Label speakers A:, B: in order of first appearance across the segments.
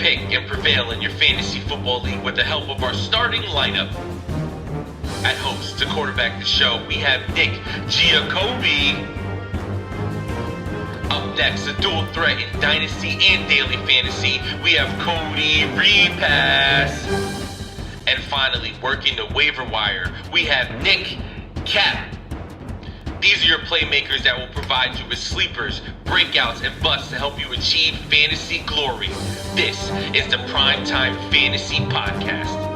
A: pick and prevail in your fantasy football league with the help of our starting lineup. At host to quarterback the show, we have Nick Giacobbe. Up next, a dual threat in Dynasty and Daily Fantasy, we have Cody Repass. And finally, working the waiver wire, we have Nick Cap. These are your playmakers that will provide you with sleepers, breakouts, and busts to help you achieve fantasy glory. This is the PrimeTime Fantasy Podcast.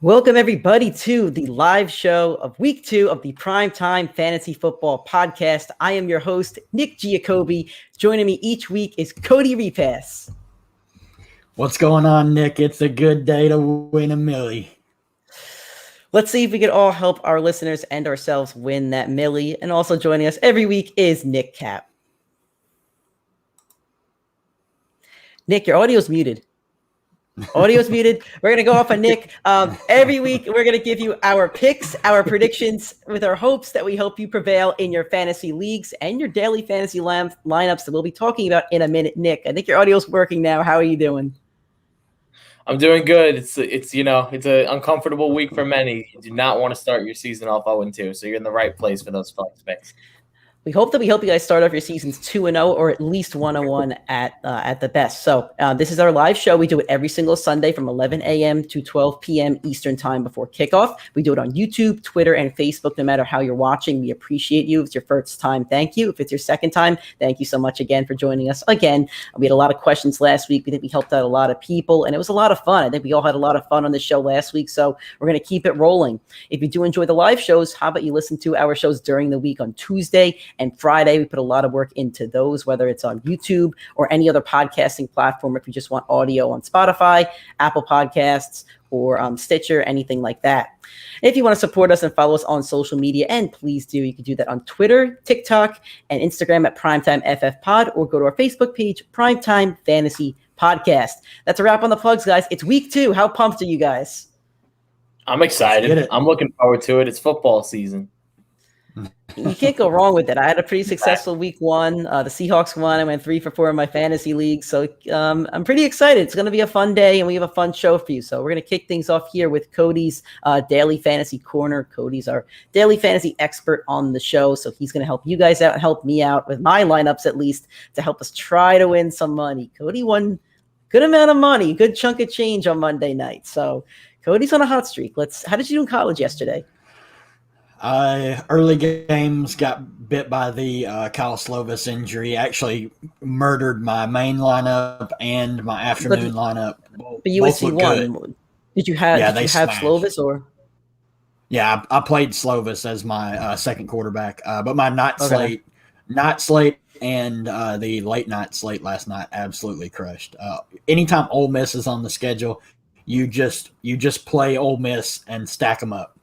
B: Welcome, everybody, to the live show of week 2 of the PrimeTime Fantasy Football Podcast. I am your host, Nick Giacobbe. Joining me each week is Cody Repass.
C: What's going on, Nick? It's a good day to win a millie.
B: Let's see if we can all help our listeners and ourselves win that millie. And also joining us every week is Nick Cap. Nick, your audio's muted. Audio's muted. We're going to go off on Nick. Every week, we're going to give you our picks, our predictions, with our hopes that we help you prevail in your fantasy leagues and your daily fantasy lineups that we'll be talking about in a minute. Nick, I think your audio's working now. How are you doing?
D: I'm doing good. It's an uncomfortable week for many. You do not want to start your season off 0-2, so you're in the right place for those flex picks.
B: We hope that we help you guys start off your seasons 2-0 or at least 1-1 at the best. So this is our live show. We do it every single Sunday from 11 a.m. to 12 p.m. Eastern time before kickoff. We do it on YouTube, Twitter, and Facebook. No matter how you're watching, we appreciate you. If it's your first time, thank you. If it's your second time, thank you so much again for joining us again. We had a lot of questions last week. We think we helped out a lot of people, and it was a lot of fun. I think we all had a lot of fun on the show last week, so we're going to keep it rolling. If you do enjoy the live shows, how about you listen to our shows during the week on Tuesday and Friday? We put a lot of work into those, whether it's on YouTube or any other podcasting platform. If you just want audio on Spotify, Apple Podcasts, or Stitcher, anything like that. If you want to support us and follow us on social media, and please do, you can do that on Twitter, TikTok, and Instagram at PrimeTimeFFPod, or go to our Facebook page, PrimeTime Fantasy Podcast. That's a wrap on the plugs, guys. It's week 2. How pumped are you guys?
D: I'm excited. I'm looking forward to it. It's football season.
B: You can't go wrong with it. I had a pretty successful week 1. The Seahawks won. I went 3 for 4 in my fantasy league. So I'm pretty excited. It's going to be a fun day, and we have a fun show for you. So we're going to kick things off here with Cody's Daily Fantasy Corner. Cody's our daily fantasy expert on the show. So he's going to help you guys out and help me out with my lineups, at least, to help us try to win some money. Cody won good amount of money, good chunk of change on Monday night. So Cody's on a hot streak. How did you do in college yesterday?
C: Early games got bit by the Kyle Slovis injury. Actually murdered my main lineup and my afternoon lineup.
B: But USC won. Good. Did you have Slovis or?
C: Yeah, I played Slovis as my second quarterback. But my night slate and the late night slate last night absolutely crushed. Anytime Ole Miss is on the schedule, you just play Ole Miss and stack them up.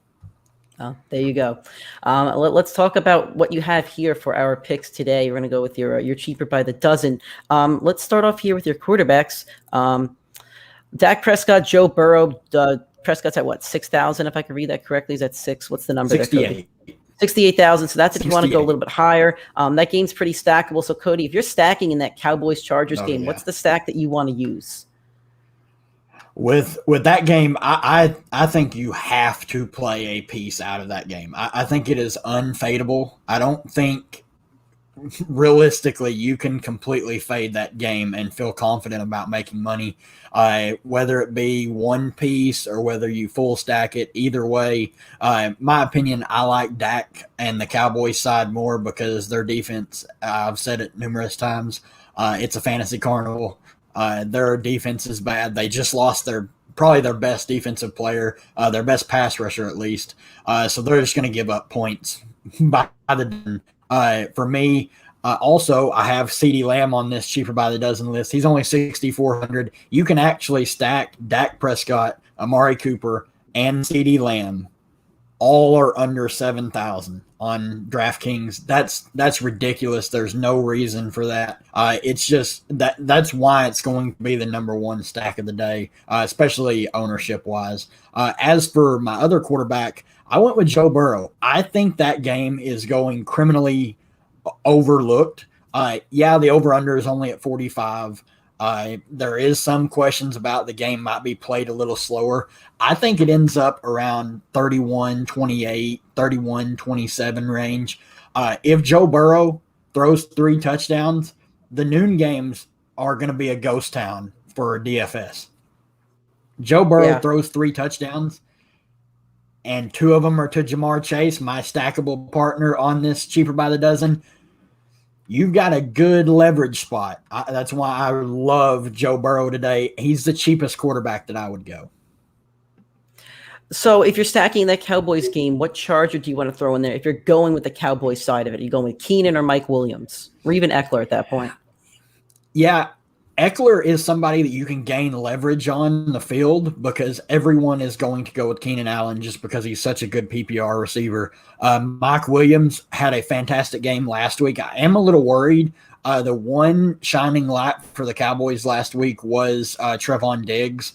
B: Oh, there you go. Let's talk about what you have here for our picks today. We're going to go with your cheaper by the dozen. Let's start off here with your quarterbacks. Dak Prescott, Joe Burrow. Prescott's at what, 6,000? If I can read that correctly, is that 6? What's the number?
C: 68.
B: 68,000. So that's if you want to go a little bit higher. That game's pretty stackable. So Cody, if you're stacking in that Cowboys-Chargers game, what's the stack that you want to use?
C: With that game, I think you have to play a piece out of that game. I think it is unfadeable. I don't think realistically you can completely fade that game and feel confident about making money, whether it be one piece or whether you full stack it. Either way, my opinion, I like Dak and the Cowboys side more because their defense, I've said it numerous times, it's a fantasy carnival. Their defense is bad. They just lost probably their best defensive player, their best pass rusher at least. So they're just going to give up points by the for me. Also, I have CeeDee Lamb on this cheaper by the dozen list. He's only 6,400. You can actually stack Dak Prescott, Amari Cooper, and CeeDee Lamb all are under 7,000 on DraftKings. That's ridiculous. There's no reason for that. It's just that's why it's going to be the number one stack of the day, especially ownership wise. As for my other quarterback, I went with Joe Burrow. I think that game is going criminally overlooked. The over-under is only at 45. There is some questions about the game might be played a little slower. I think it ends up around 31-28, 31-27 range. If Joe Burrow throws 3 touchdowns, the noon games are going to be a ghost town for DFS. Joe Burrow throws 3 touchdowns, and 2 of them are to Jamar Chase, my stackable partner on this cheaper by the dozen. You've got a good leverage spot. That's why I love Joe Burrow today. He's the cheapest quarterback that I would go.
B: So if you're stacking that Cowboys game, what charger do you want to throw in there? If you're going with the Cowboys side of it, are you going with Keenan or Mike Williams? Or even Eckler at that point?
C: Yeah, Eckler is somebody that you can gain leverage on the field because everyone is going to go with Keenan Allen just because he's such a good PPR receiver. Mike Williams had a fantastic game last week. I am a little worried. The one shining light for the Cowboys last week was Trevon Diggs.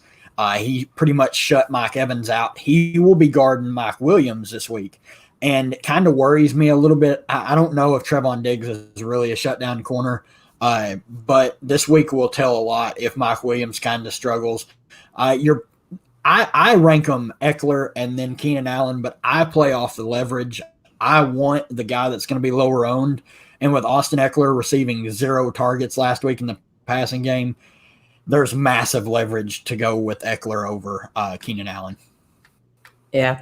C: He pretty much shut Mike Evans out. He will be guarding Mike Williams this week. And it kind of worries me a little bit. I don't know if Trevon Diggs is really a shutdown corner. But this week will tell a lot if Mike Williams kind of struggles. I rank them Eckler and then Keenan Allen, but I play off the leverage. I want the guy that's going to be lower owned. And with Austin Eckler receiving 0 targets last week in the passing game, there's massive leverage to go with Eckler over Keenan Allen.
B: Yeah.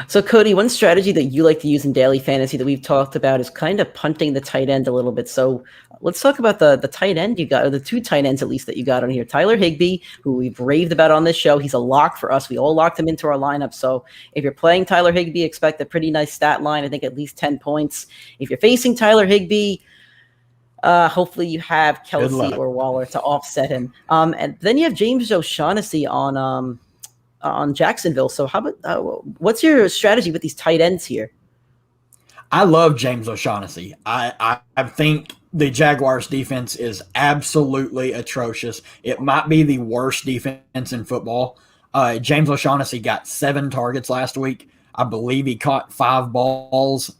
B: So, Cody, one strategy that you like to use in daily fantasy that we've talked about is kind of punting the tight end a little bit. So let's talk about the tight end you got, or the 2 tight ends at least that you got on here. Tyler Higbee, who we've raved about on this show. He's a lock for us. We all locked him into our lineup. So if you're playing Tyler Higbee, expect a pretty nice stat line. I think at least 10 points. If you're facing Tyler Higbee, hopefully you have Kelsey or Waller to offset him. And then you have James O'Shaughnessy on Jacksonville. So how about what's your strategy with these tight ends here?
C: I love James O'Shaughnessy. I think the Jaguars defense is absolutely atrocious. It might be the worst defense in football. James O'Shaughnessy got 7 targets last week. I believe he caught 5 balls.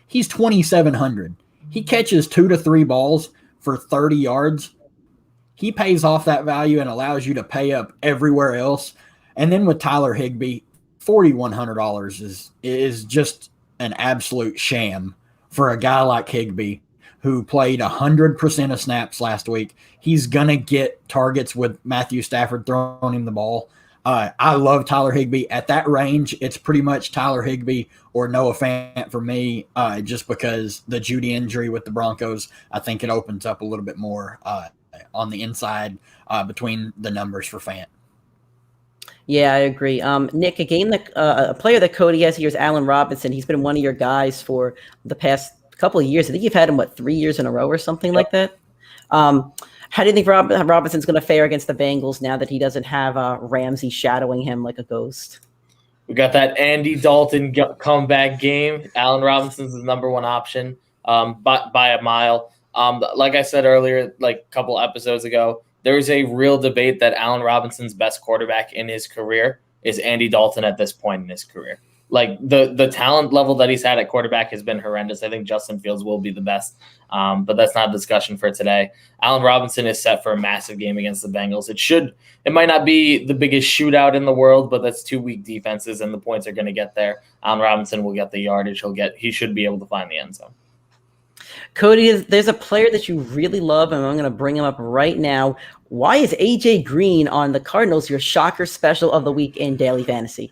C: He's 2,700. He catches 2 to 3 balls for 30 yards. He pays off that value and allows you to pay up everywhere else. And then with Tyler Higbee, $4,100 is just an absolute sham for a guy like Higbee who played 100% of snaps last week. He's going to get targets with Matthew Stafford throwing him the ball. I love Tyler Higbee. At that range, it's pretty much Tyler Higbee or Noah Fant for me, just because the Judy injury with the Broncos, I think it opens up a little bit more on the inside between the numbers for Fant.
B: Yeah, I agree. Nick, a player that Cody has here is Allen Robinson. He's been one of your guys for the past couple of years. I think you've had him, 3 years in a row or something like that? How do you think Robinson's going to fare against the Bengals now that he doesn't have Ramsey shadowing him like a ghost?
D: We got that Andy Dalton comeback game. Allen Robinson's the number one option by a mile. Like I said earlier, like a couple episodes ago, there's a real debate that Allen Robinson's best quarterback in his career is Andy Dalton at this point in his career. Like the talent level that he's had at quarterback has been horrendous. I think Justin Fields will be the best, but that's not a discussion for today. Allen Robinson is set for a massive game against the Bengals. It might not be the biggest shootout in the world, but that's 2 weak defenses, and the points are going to get there. Allen Robinson will get the yardage. He should be able to find the end zone.
B: Cody, there's a player that you really love, and I'm going to bring him up right now. Why is AJ Green on the Cardinals your shocker special of the week in daily fantasy?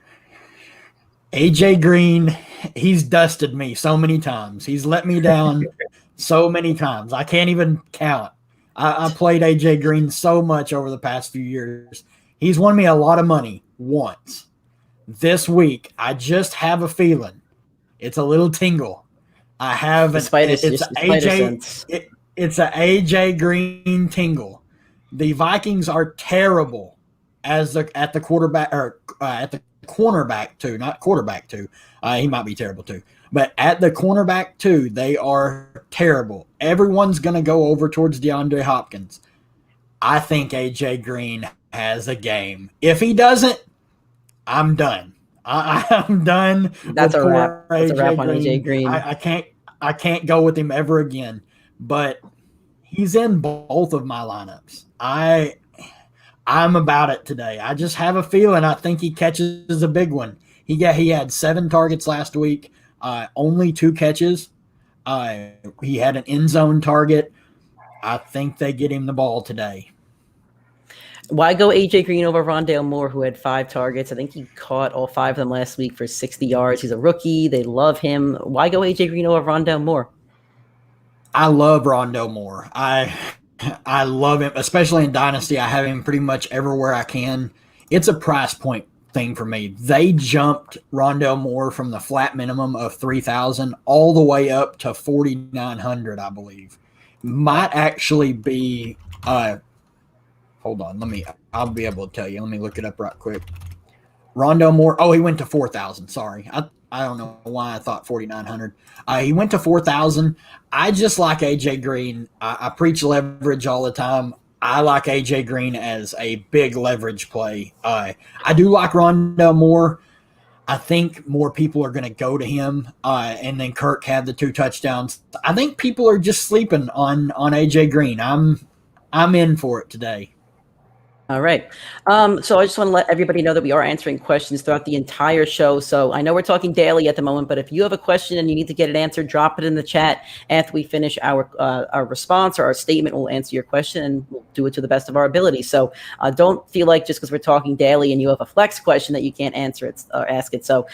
C: AJ Green, he's dusted me so many times. He's let me down so many times. I can't even count. I played AJ Green so much over the past few years. He's won me a lot of money once. This week, I just have a feeling. It's a little tingle. I have it's an AJ Green tingle. The Vikings are terrible at the quarterback or at the cornerback two, not quarterback two. He might be terrible too. But at the cornerback two, they are terrible. Everyone's going to go over towards DeAndre Hopkins. I think A.J. Green has a game. If he doesn't, I'm done. I'm done.
B: That's a wrap. That's a wrap on A.J. Green.
C: I can't go with him ever again. But he's in both of my lineups. I'm about it today. I just have a feeling I think he catches a big one. He had 7 targets last week, only 2 catches. He had an end zone target. I think they get him the ball today.
B: Why go A.J. Green over Rondale Moore, who had 5 targets? I think he caught all 5 of them last week for 60 yards. He's a rookie. They love him. Why go A.J. Green over Rondale Moore?
C: I love Rondale Moore. I love him, especially in Dynasty. I have him pretty much everywhere I can. It's a price point thing for me. They jumped Rondale Moore from the flat minimum of $3,000 all the way up to $4,900, I believe. Might actually be hold on, I'll be able to tell you. Let me look it up right quick. Rondale Moore, he went to 4,000. Sorry. I don't know why I thought 4,900. He went to 4,000. I just like A.J. Green. I preach leverage all the time. I like A.J. Green as a big leverage play. I do like Rondale Moore. I think more people are going to go to him. And then Kirk had the 2 touchdowns. I think people are just sleeping on A.J. Green. I'm in for it today.
B: All right. So I just want to let everybody know that we are answering questions throughout the entire show. So I know we're talking daily at the moment, but if you have a question and you need to get it answered, drop it in the chat after we finish our response or our statement. We'll answer your question and we'll do it to the best of our ability. So don't feel like just because we're talking daily and you have a flex question that you can't answer it or ask it. So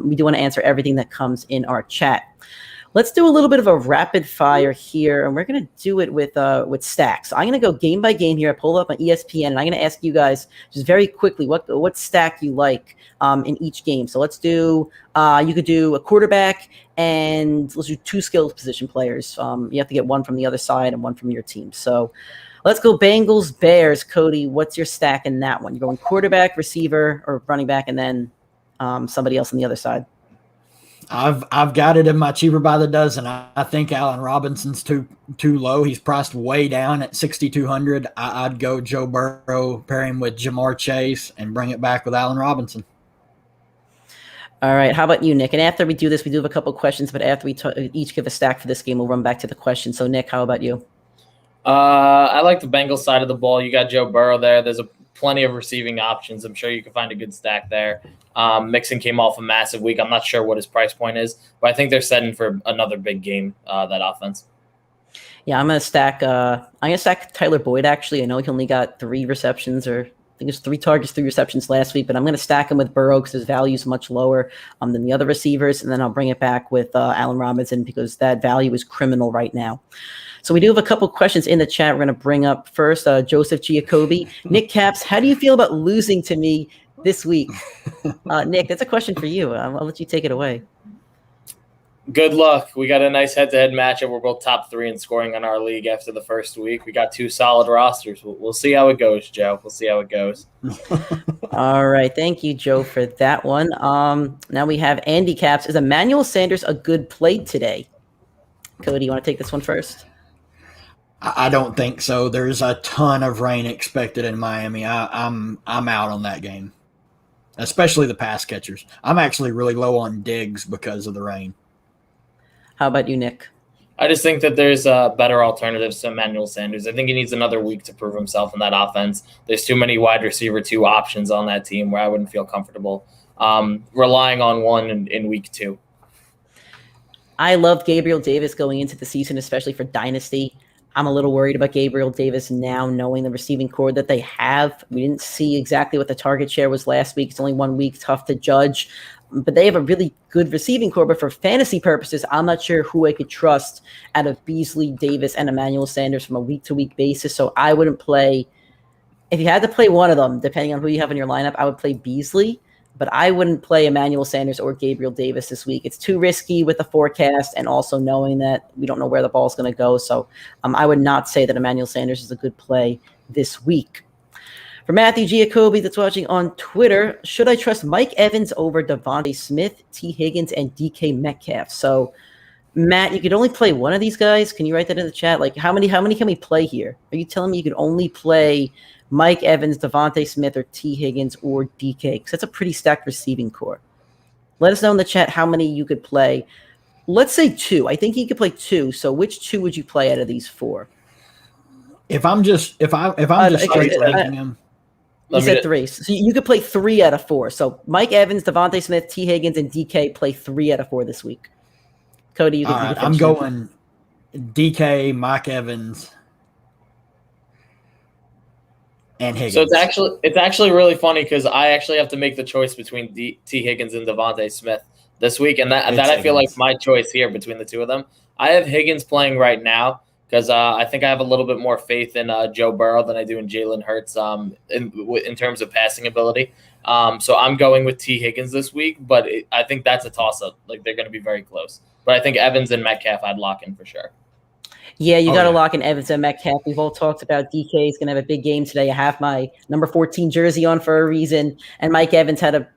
B: we do want to answer everything that comes in our chat. Let's do a little bit of a rapid fire here, and we're going to do it with stacks. So I'm going to go game by game here. I pull up on ESPN, and I'm going to ask you guys just very quickly what stack you like in each game. So let's do you could do a quarterback, and let's do 2 skill position players. You have to get one from the other side and one from your team. So let's go Bengals, Bears. Cody, what's your stack in that one? You're going quarterback, receiver, or running back, and then somebody else on the other side.
C: I've got it in my cheaper by the dozen. I think Allen Robinson's too low. He's priced way down at $6,200. I'd go Joe Burrow, pair him with Jamar Chase, and bring it back with Allen Robinson.
B: All right. How about you, Nick? And after we do this, we do have a couple of questions, but after we each give a stack for this game, we'll run back to the question. So, Nick, how about you?
D: I like the Bengals side of the ball. You got Joe Burrow there. There's plenty of receiving options. I'm sure you can find a good stack there. Mixon came off a massive week. I'm not sure what his price point is, but I think they're setting for another big game, that offense.
B: Yeah, I'm gonna stack Tyler Boyd, actually. I know he only got 3 receptions, or I think it's 3 targets, 3 receptions last week, but I'm gonna stack him with Burrow because his value is much lower than the other receivers, and then I'll bring it back with Allen Robinson because that value is criminal right now. So we do have a couple questions in the chat. We're going to bring up first Joseph Giacobbe. Nick Caps, how do you feel about losing to me this week? Nick, that's a question for you. I'll let you take it away.
D: Good luck. We got a nice head-to-head matchup. We're both top 3 in scoring on our league after the first week. We got 2 solid rosters. We'll see how it goes, Joe. We'll see how it goes.
B: All right. Thank you, Joe, for that one. Now we have Andy Caps. Is Emmanuel Sanders a good play today? Cody, you want to take this one first?
C: I don't think so. There's a ton of rain expected in Miami. I'm out on that game, especially the pass catchers. I'm actually really low on Diggs because of the rain.
B: How about you, Nick?
D: I just think that there's better alternatives to Emmanuel Sanders. I think he needs another week to prove himself in that offense. There's too many wide receiver 2 options on that team where I wouldn't feel comfortable relying on one in week 2.
B: I love Gabriel Davis going into the season, especially for Dynasty. I'm a little worried about Gabriel Davis now, knowing the receiving core that they have. We didn't see exactly what the target share was last week. It's only 1 week, tough to judge. But they have a really good receiving core. But for fantasy purposes, I'm not sure who I could trust out of Beasley, Davis, and Emmanuel Sanders from a week-to-week basis. So I wouldn't play – if you had to play one of them, depending on who you have in your lineup, I would play Beasley. But I wouldn't play Emmanuel Sanders or Gabriel Davis this week. It's too risky with the forecast and also knowing that we don't know where the ball is going to go. So I would not say that Emmanuel Sanders is a good play this week. For Matthew Giacobbe that's watching on Twitter, should I trust Mike Evans over Devonte Smith, T. Higgins, and DK Metcalf? So, Matt, you could only play one of these guys. Can you write that in the chat? Like, how many can we play here? Are you telling me you could only play Mike Evans, Devonte Smith, or T. Higgins, or DK? Because that's a pretty stacked receiving core. Let us know in the chat how many you could play. Let's say 2. I think you could play 2. So, which 2 would you play out of these 4?
C: If I'm just straight ranking him.
B: You said 3. So you could play 3 out of 4. So Mike Evans, Devonte Smith, T. Higgins, and DK play 3 out of 4 this week. Cody,
C: all right, I'm going DK, Mike Evans, and Higgins.
D: So it's actually really funny because I actually have to make the choice between T. Higgins and Devonte Smith this week, and that I feel like my choice here between the two of them. I have Higgins playing right now because I think I have a little bit more faith in Joe Burrow than I do in Jalen Hurts in terms of passing ability. So I'm going with T. Higgins this week, but I think that's a toss-up. Like, they're going to be very close. But I think Evans and Metcalf I'd lock in for sure.
B: Yeah, you got to lock in Evans and Metcalf. We've all talked about DK is going to have a big game today. I have my number 14 jersey on for a reason. And Mike Evans had a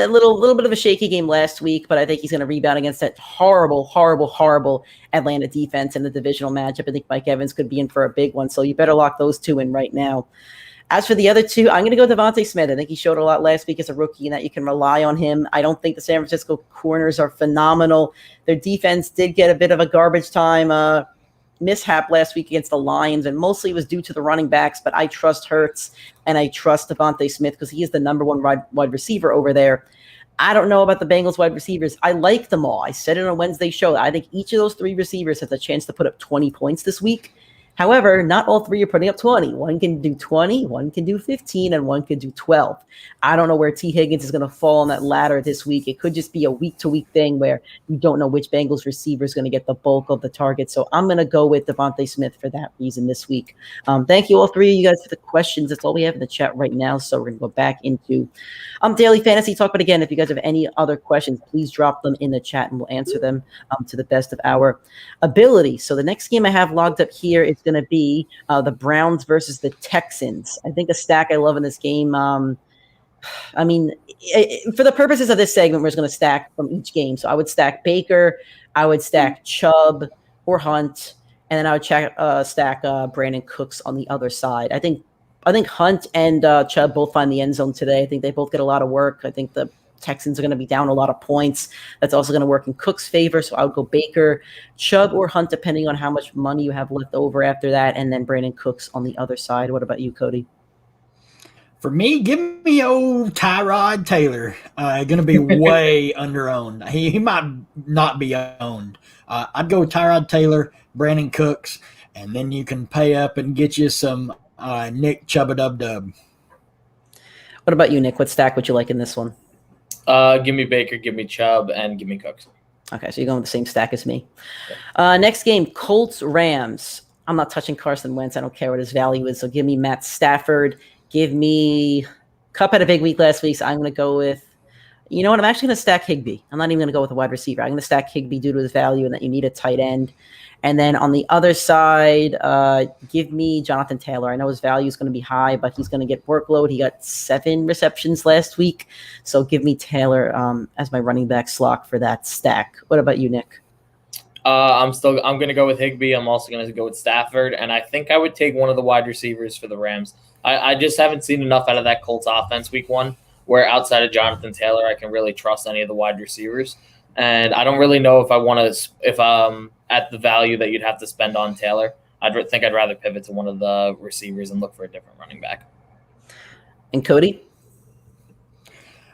B: little bit of a shaky game last week, but I think he's going to rebound against that horrible Atlanta defense in the divisional matchup. I think Mike Evans could be in for a big one. So you better lock those 2 in right now. As for the other 2, I'm going to go Devonte Smith. I think he showed a lot last week as a rookie and that you can rely on him. I don't think the San Francisco corners are phenomenal. Their defense did get a bit of a garbage time mishap last week against the Lions, and mostly it was due to the running backs, but I trust Hurts and I trust Devonte Smith because he is the number 1 wide receiver over there. I don't know about the Bengals wide receivers. I like them all. I said it on Wednesday's show. I think each of those 3 receivers has a chance to put up 20 points this week. However, not all 3 are putting up 20. One can do 20, one can do 15, and one can do 12. I don't know where T. Higgins is going to fall on that ladder this week. It could just be a week-to-week thing where you don't know which Bengals receiver is going to get the bulk of the target. So I'm going to go with Devonte Smith for that reason this week. Thank you, all 3 of you guys, for the questions. That's all we have in the chat right now. So we're going to go back into Daily Fantasy Talk. But again, if you guys have any other questions, please drop them in the chat and we'll answer them to the best of our ability. So the next game I have logged up here is going to be the Browns versus the Texans. I think a stack I love in this game. I mean, for the purposes of this segment, we're just going to stack from each game. So I would stack Baker, I would stack Chubb or Hunt, and then I would stack Brandon Cooks on the other side. I think Hunt and Chubb both find the end zone today. I think they both get a lot of work. I think the Texans are going to be down a lot of points. That's also going to work in Cook's favor. So I would go Baker, Chubb, or Hunt, depending on how much money you have left over after that, and then Brandon Cooks on the other side. What about you, Cody?
C: For me, give me old Tyrod Taylor. Going to be way underowned. He might not be owned. I'd go Tyrod Taylor, Brandon Cooks, and then you can pay up and get you some Nick Chubba-Dub-Dub.
B: What about you, Nick? What stack would you like in this one?
D: Give me Baker, give me Chubb, and give me Cooks.
B: Okay, so you're going with the same stack as me. Next game, Colts-Rams. I'm not touching Carson Wentz. I don't care what his value is. So give me Matt Stafford. Give me Kupp had a big week last week, so I'm going to go with, you know what, I'm actually going to stack Higbee. I'm not even going to go with a wide receiver. I'm going to stack Higbee due to his value and that you need a tight end. And then on the other side, give me Jonathan Taylor. I know his value is going to be high, but he's going to get workload. He got 7 receptions last week. So give me Taylor as my running back slot for that stack. What about you, Nick?
D: I'm going to go with Higbee. I'm also going to go with Stafford. And I think I would take one of the wide receivers for the Rams. I just haven't seen enough out of that Colts offense week 1 where outside of Jonathan Taylor, I can really trust any of the wide receivers. And I don't really know if I want to, if at the value that you'd have to spend on Taylor, I'd rather pivot to one of the receivers and look for a different running back.
B: And Cody?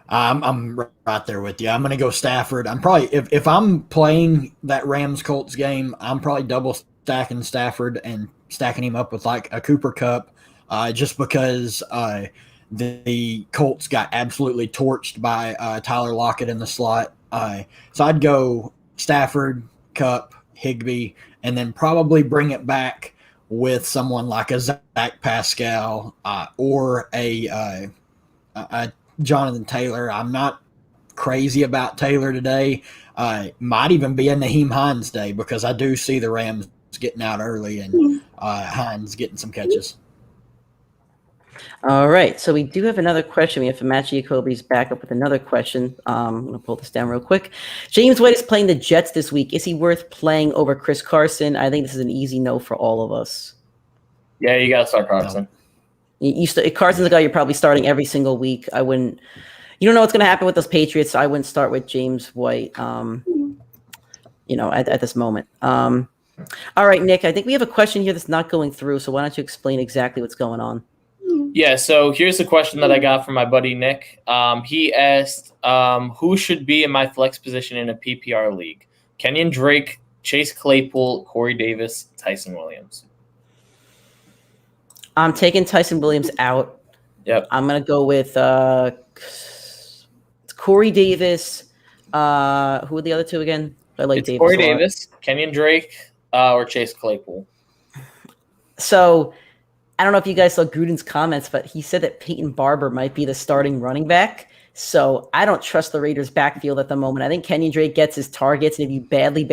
C: I'm right there with you. I'm going to go Stafford. I'm probably, if I'm playing that Rams-Colts game, I'm probably double stacking Stafford and stacking him up with like a Cooper Kupp, just because the Colts got absolutely torched by Tyler Lockett in the slot. So I'd go Stafford, Kupp, Higbee, and then probably bring it back with someone like a Zach Pascal or a Jonathan Taylor. I'm not crazy about Taylor today. Might even be a Naheem Hines day because I do see the Rams getting out early and Hines getting some catches.
B: All right, so we do have another question. We have Matt Giacobbe's back up with another question. I'm going to pull this down real quick. James White is playing the Jets this week. Is he worth playing over Chris Carson? I think this is an easy no for all of us.
D: Yeah, you got to start Carson.
B: Carson's the guy you're probably starting every single week. I wouldn't. You don't know what's going to happen with those Patriots. So I wouldn't start with James White. At this moment. All right, Nick. I think we have a question here that's not going through. So why don't you explain exactly what's going on?
D: Yeah, so here's the question that I got from my buddy Nick. He asked, who should be in my flex position in a PPR league? Kenyon Drake, Chase Claypool, Corey Davis, Tyson Williams.
B: I'm taking Tyson Williams out.
D: Yep.
B: I'm going to go with Corey Davis. Who are the other two again? I like Davis.
D: Corey Davis, Kenyon Drake, or Chase Claypool.
B: So I don't know if you guys saw Gruden's comments, but he said that Peyton Barber might be the starting running back. So I don't trust the Raiders' backfield at the moment. I think Kenyon Drake gets his targets, and if you badly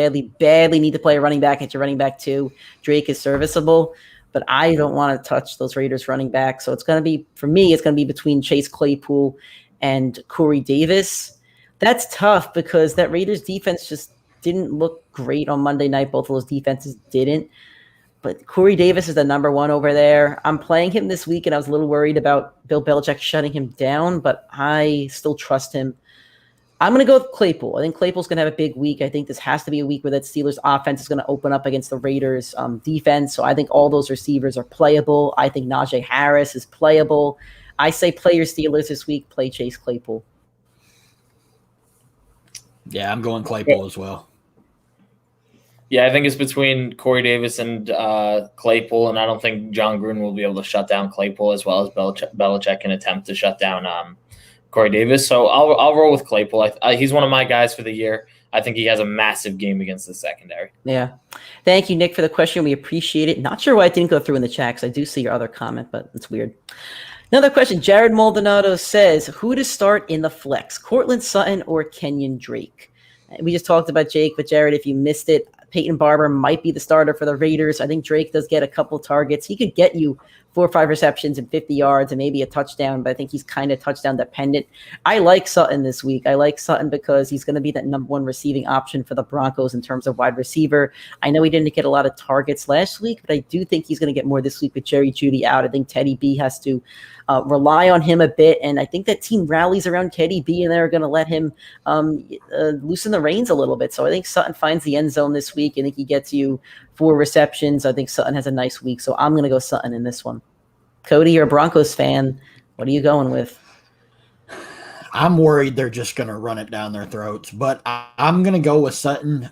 B: need to play a running back, it's your running back too. Drake is serviceable, but I don't want to touch those Raiders running backs. So it's going to be, for me, it's going to be between Chase Claypool and Corey Davis. That's tough because that Raiders defense just didn't look great on Monday night. Both of those defenses didn't. But Corey Davis is the number one over there. I'm playing him this week, and I was a little worried about Bill Belichick shutting him down, but I still trust him. I'm going to go with Claypool. I think Claypool's going to have a big week. I think this has to be a week where that Steelers offense is going to open up against the Raiders defense. So I think all those receivers are playable. I think Najee Harris is playable. I say play your Steelers this week. Play Chase Claypool.
C: Yeah, I'm going Claypool as well.
D: Yeah, I think it's between Corey Davis and Claypool, and I don't think John Gruden will be able to shut down Claypool as well as Belichick can attempt to shut down Corey Davis. So I'll roll with Claypool. He's one of my guys for the year. I think he has a massive game against the secondary.
B: Yeah. Thank you, Nick, for the question. We appreciate it. Not sure why it didn't go through in the chat because I do see your other comment, but it's weird. Another question. Jared Maldonado says, who to start in the flex, Cortland Sutton or Kenyon Drake? We just talked about Jake, but Jared, if you missed it, Peyton Barber might be the starter for the Raiders. I think Drake does get a couple targets. He could get you 4 or 5 receptions and 50 yards and maybe a touchdown, but I think he's kind of touchdown dependent. I like Sutton this week. I like Sutton because he's going to be that number one receiving option for the Broncos in terms of wide receiver. I know he didn't get a lot of targets last week, but I do think he's going to get more this week with Jerry Jeudy out. I think Teddy B has to rely on him a bit, and I think that team rallies around Teddy B, and they're going to let him loosen the reins a little bit. So I think Sutton finds the end zone this week. I think he gets you 4 receptions. I think Sutton has a nice week, so I'm going to go Sutton in this one. Cody, you're a Broncos fan. What are you going with?
C: I'm worried they're just going to run it down their throats, but I'm going to go with Sutton.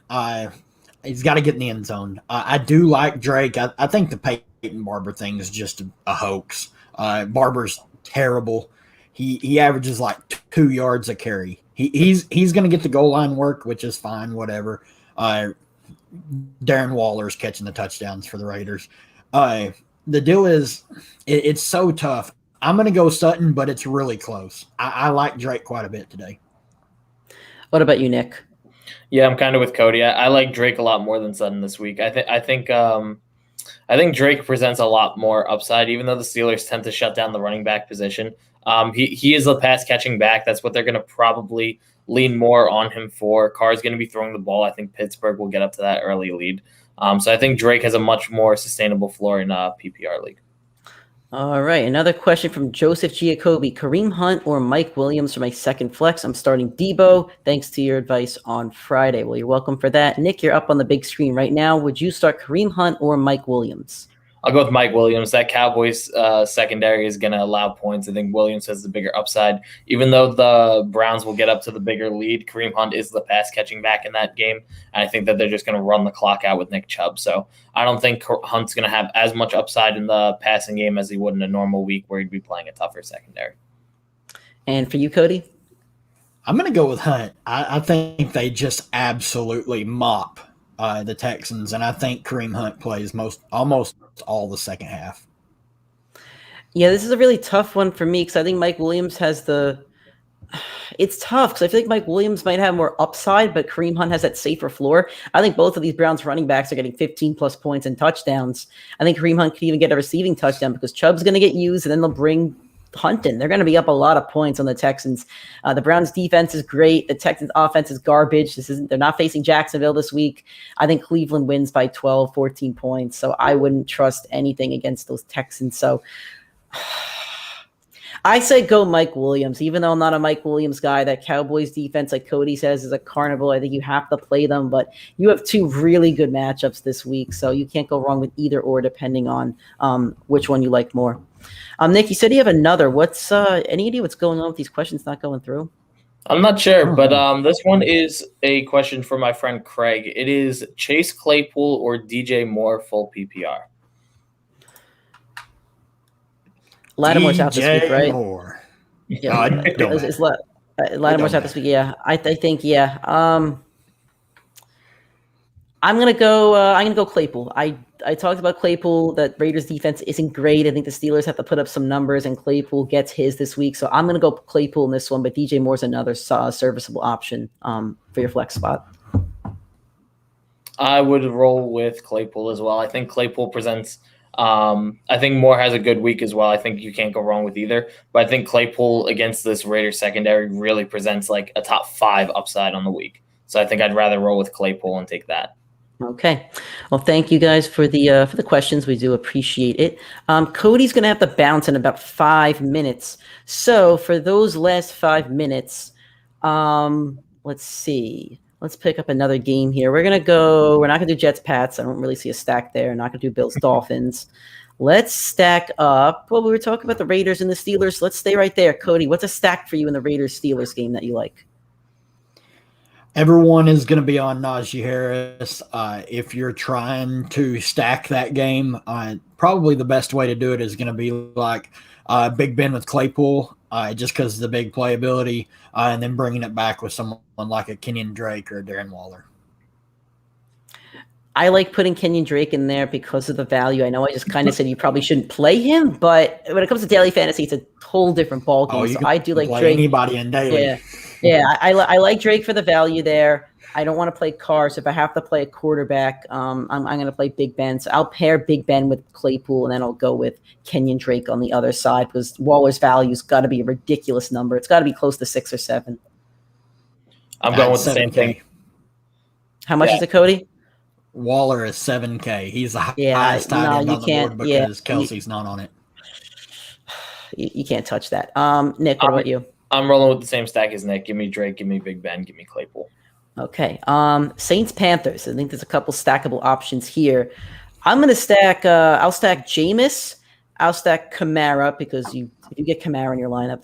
C: He's got to get in the end zone. I do like Drake. I think the Peyton Barber thing is just a hoax. Barber's terrible. He averages like 2 yards a carry. He's going to get the goal line work, which is fine, whatever. Darren Waller is catching the touchdowns for the Raiders. The deal is it's so tough. I'm going to go Sutton, but it's really close. I like Drake quite a bit today.
B: What about you, Nick?
D: Yeah, I'm kind of with Cody. I like Drake a lot more than Sutton this week. I think Drake presents a lot more upside, even though the Steelers tend to shut down the running back position. He is a pass catching back. That's what they're going to probably lean more on him for. Carr's going to be throwing the ball. I think Pittsburgh will get up to that early lead. So I think Drake has a much more sustainable floor in a PPR league.
B: All right. Another question from Joseph Giacobbe. Kareem Hunt or Mike Williams for my second flex? I'm starting Debo. Thanks to your advice on Friday. Well, you're welcome for that. Nick, you're up on the big screen right now. Would you start Kareem Hunt or Mike Williams?
D: I'll go with Mike Williams. That Cowboys secondary is going to allow points. I think Williams has the bigger upside. Even though the Browns will get up to the bigger lead, Kareem Hunt is the pass-catching back in that game. And I think that they're just going to run the clock out with Nick Chubb. So I don't think Hunt's going to have as much upside in the passing game as he would in a normal week where he'd be playing a tougher secondary.
B: And for you, Cody?
C: I'm going to go with Hunt. I think they just absolutely mop the Texans, and I think Kareem Hunt plays almost all the second half.
B: Yeah, this is a really tough one for me because I think Mike Williams has it's tough because I feel like Mike Williams might have more upside, but Kareem Hunt has that safer floor. I think both of these Browns running backs are getting 15-plus points and touchdowns. I think Kareem Hunt could even get a receiving touchdown because Chubb's going to get used, and then they'll bring punting. They're going to be up a lot of points on the Texans. The Browns defense is great. The Texans offense is garbage. They're not facing Jacksonville this week. I think Cleveland wins by 12, 14 points. So I wouldn't trust anything against those Texans. So I say go Mike Williams, even though I'm not a Mike Williams guy. That Cowboys defense, like Cody says, is a carnival. I think you have to play them, but you have two really good matchups this week, so you can't go wrong with either or, depending on which one you like more. Nick, you said you have another. What's any idea what's going on with these questions not going through?
D: I'm not sure, but this one is a question for my friend Craig. It is Chase Claypool or DJ Moore full PPR.
B: Lattimore's out this week, right?
C: Moore.
B: Yeah, Lattimore's out this week. Yeah, I think yeah. I'm gonna go Claypool. I talked about Claypool. That Raiders defense isn't great. I think the Steelers have to put up some numbers, and Claypool gets his this week. So I'm gonna go Claypool in this one. But DJ Moore's another serviceable option for your flex spot.
D: I would roll with Claypool as well. I think Claypool presents. I think Moore has a good week as well. I think you can't go wrong with either. But I think Claypool against this Raiders secondary really presents like a top 5 upside on the week. So I think I'd rather roll with Claypool and take that.
B: Okay. Well, thank you guys for the questions. We do appreciate it. Cody's going to have to bounce in about 5 minutes. So for those last 5 minutes, let's see. Let's pick up another game here. We're not going to do Jets Pats. I don't really see a stack there. Not going to do Bills Dolphins. Let's stack up. Well, we were talking about the Raiders and the Steelers. Let's stay right there. Cody, what's a stack for you in the Raiders Steelers game that you like?
C: Everyone is going to be on Najee Harris. If you're trying to stack that game, probably the best way to do it is going to be like Big Ben with Claypool, just because of the big playability, and then bringing it back with someone like a Kenyon Drake or a Darren Waller.
B: I like putting Kenyon Drake in there because of the value. I know I just kind of said you probably shouldn't play him, but when it comes to daily fantasy, it's a whole different ballgame. So I do like
C: play
B: Drake.
C: Anybody in daily.
B: Yeah. I like Drake for the value there. I don't want to play Carr, so if I have to play a quarterback, I'm going to play Big Ben. So I'll pair Big Ben with Claypool, and then I'll go with Kenyon Drake on the other side because Waller's value's got to be a ridiculous number. It's got to be close to 6 or 7.
D: I'm going with the same thing.
B: How much is it, Cody?
C: Waller is $7K. He's the highest tight end on the board because Kelsey's not on it.
B: You can't touch that. Nick, what about you?
D: I'm rolling with the same stack as Nick. Give me Drake, give me Big Ben, give me Claypool.
B: Okay. Saints Panthers. I think there's a couple stackable options here. I'm gonna stack. I'll stack Jameis. I'll stack Kamara because if you get Kamara in your lineup,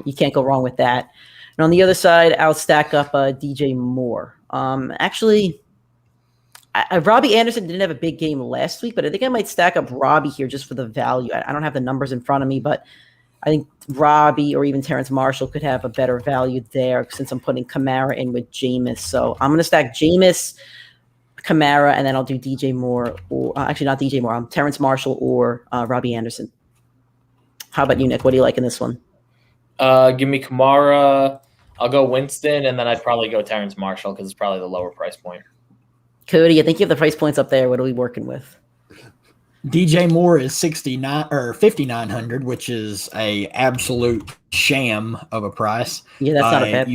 B: you can't go wrong with that. And on the other side, I'll stack up DJ Moore. Actually, Robbie Anderson didn't have a big game last week, but I think I might stack up Robbie here just for the value. I don't have the numbers in front of me, but I think Robbie or even Terrence Marshall could have a better value there since I'm putting Kamara in with Jameis. So I'm going to stack Jameis, Kamara, and then I'll do DJ Moore, or actually not DJ Moore, Terrence Marshall or Robbie Anderson. How about you, Nick? What do you like in this one?
D: Give me Kamara. I'll go Winston, and then I'd probably go Terrence Marshall because it's probably the lower price point.
B: Cody, I think you have the price points up there. What are we working with?
C: DJ Moore is 69 or 5,900, which is a absolute sham of a price.
B: Yeah, that's not a bad.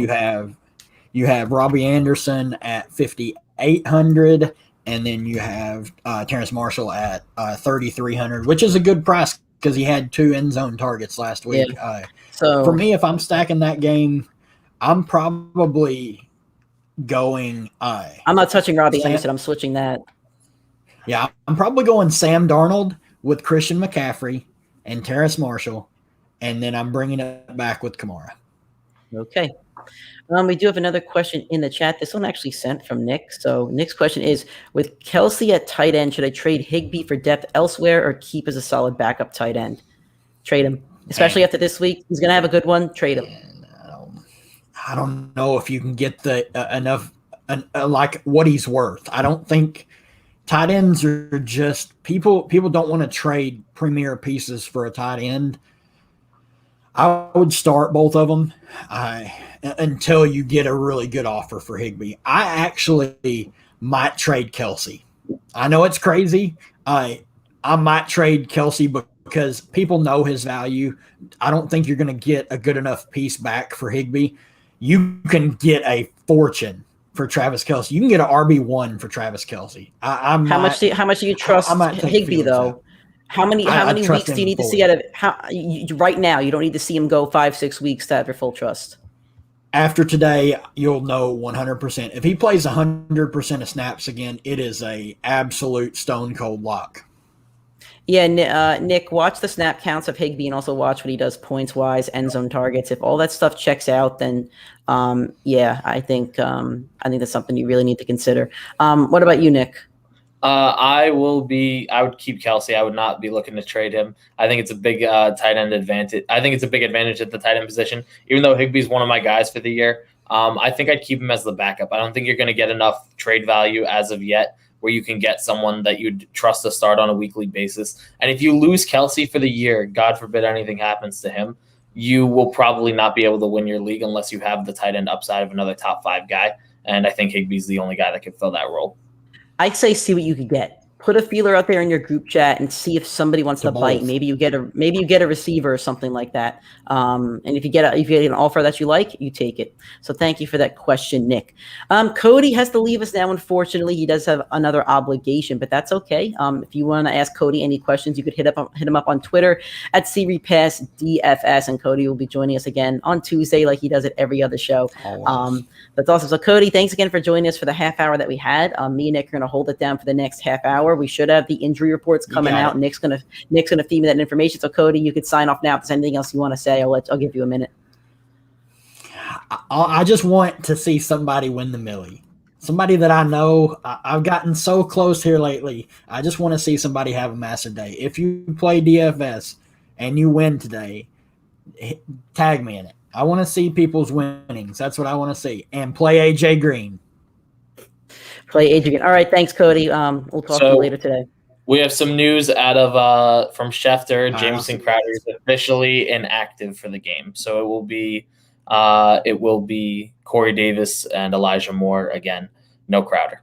C: You have Robbie Anderson at 5,800, and then you have Terrence Marshall at 3,300, which is a good price because he had 2 end zone targets last week.
B: Yeah. So
C: for me, if I'm stacking that game, I'm probably going.
B: I'm not touching Robbie Anderson. I'm switching that.
C: Yeah, I'm probably going Sam Darnold with Christian McCaffrey and Terrace Marshall, and then I'm bringing it back with Kamara.
B: Okay. We do have another question in the chat. This one actually sent from Nick. So Nick's question is, with Kelsey at tight end, should I trade Higbee for depth elsewhere or keep as a solid backup tight end? Trade him, especially after this week. He's going to have a good one. Trade him.
C: I don't know if you can get the enough like what he's worth. I don't think tight ends are just people don't want to trade premier pieces for a tight end. I would start both of them until you get a really good offer for Higbee. I actually might trade Kelsey. I know it's crazy. I might trade Kelsey because people know his value. I don't think you're going to get a good enough piece back for Higbee. You can get a fortune for Travis Kelce. You can get an RB1 for Travis Kelce.
B: How much do you trust Higbee though? How many weeks do you need to see out of right now? You don't need to see him go 5-6 weeks to have your full trust.
C: After today, you'll know 100%. If he plays 100% of snaps again, it is a absolute stone cold lock.
B: Yeah, Nick, watch the snap counts of Higbee and also watch what he does points wise, end zone targets. If all that stuff checks out, then I think that's something you really need to consider. What about you, Nick?
D: I would keep Kelce. I would not be looking to trade him. I think it's a big tight end advantage. I think it's a big advantage at the tight end position, even though Higbee's one of my guys for the year. I think I'd keep him as the backup. I don't think you're going to get enough trade value as of yet where you can get someone that you'd trust to start on a weekly basis. And if you lose Kelce for the year, God forbid anything happens to him, you will probably not be able to win your league unless you have the tight end upside of another top 5 guy. And I think Higbee's the only guy that can fill that role.
B: I'd say see what you could get. Put a feeler out there in your group chat and see if somebody wants to bite. Maybe you get a receiver or something like that. And if you get an offer that you like, you take it. So thank you for that question, Nick. Cody has to leave us now. Unfortunately, he does have another obligation, but that's okay. If you want to ask Cody any questions, you could hit him up on Twitter at CRepassDFS, and Cody will be joining us again on Tuesday, like he does at every other show. That's awesome. So Cody, thanks again for joining us for the half hour that we had. Me and Nick are going to hold it down for the next half hour. We should have the injury reports coming out. Nick's gonna feed me that information. So Cody, you could sign off now. If there's anything else you want to say, I'll give you a minute.
C: I just want to see somebody win the Millie. Somebody that I know. I've gotten so close here lately. I just want to see somebody have a massive day. If you play DFS and you win today, tag me in it. I want to see people's winnings. That's what I want to see. And play AJ Green.
B: Play Adrian. All right, thanks, Cody. We'll talk to you later today.
D: We have some news out of from Schefter. Jamison Crowder is officially inactive for the game, so it will be Corey Davis and Elijah Moore again. No Crowder.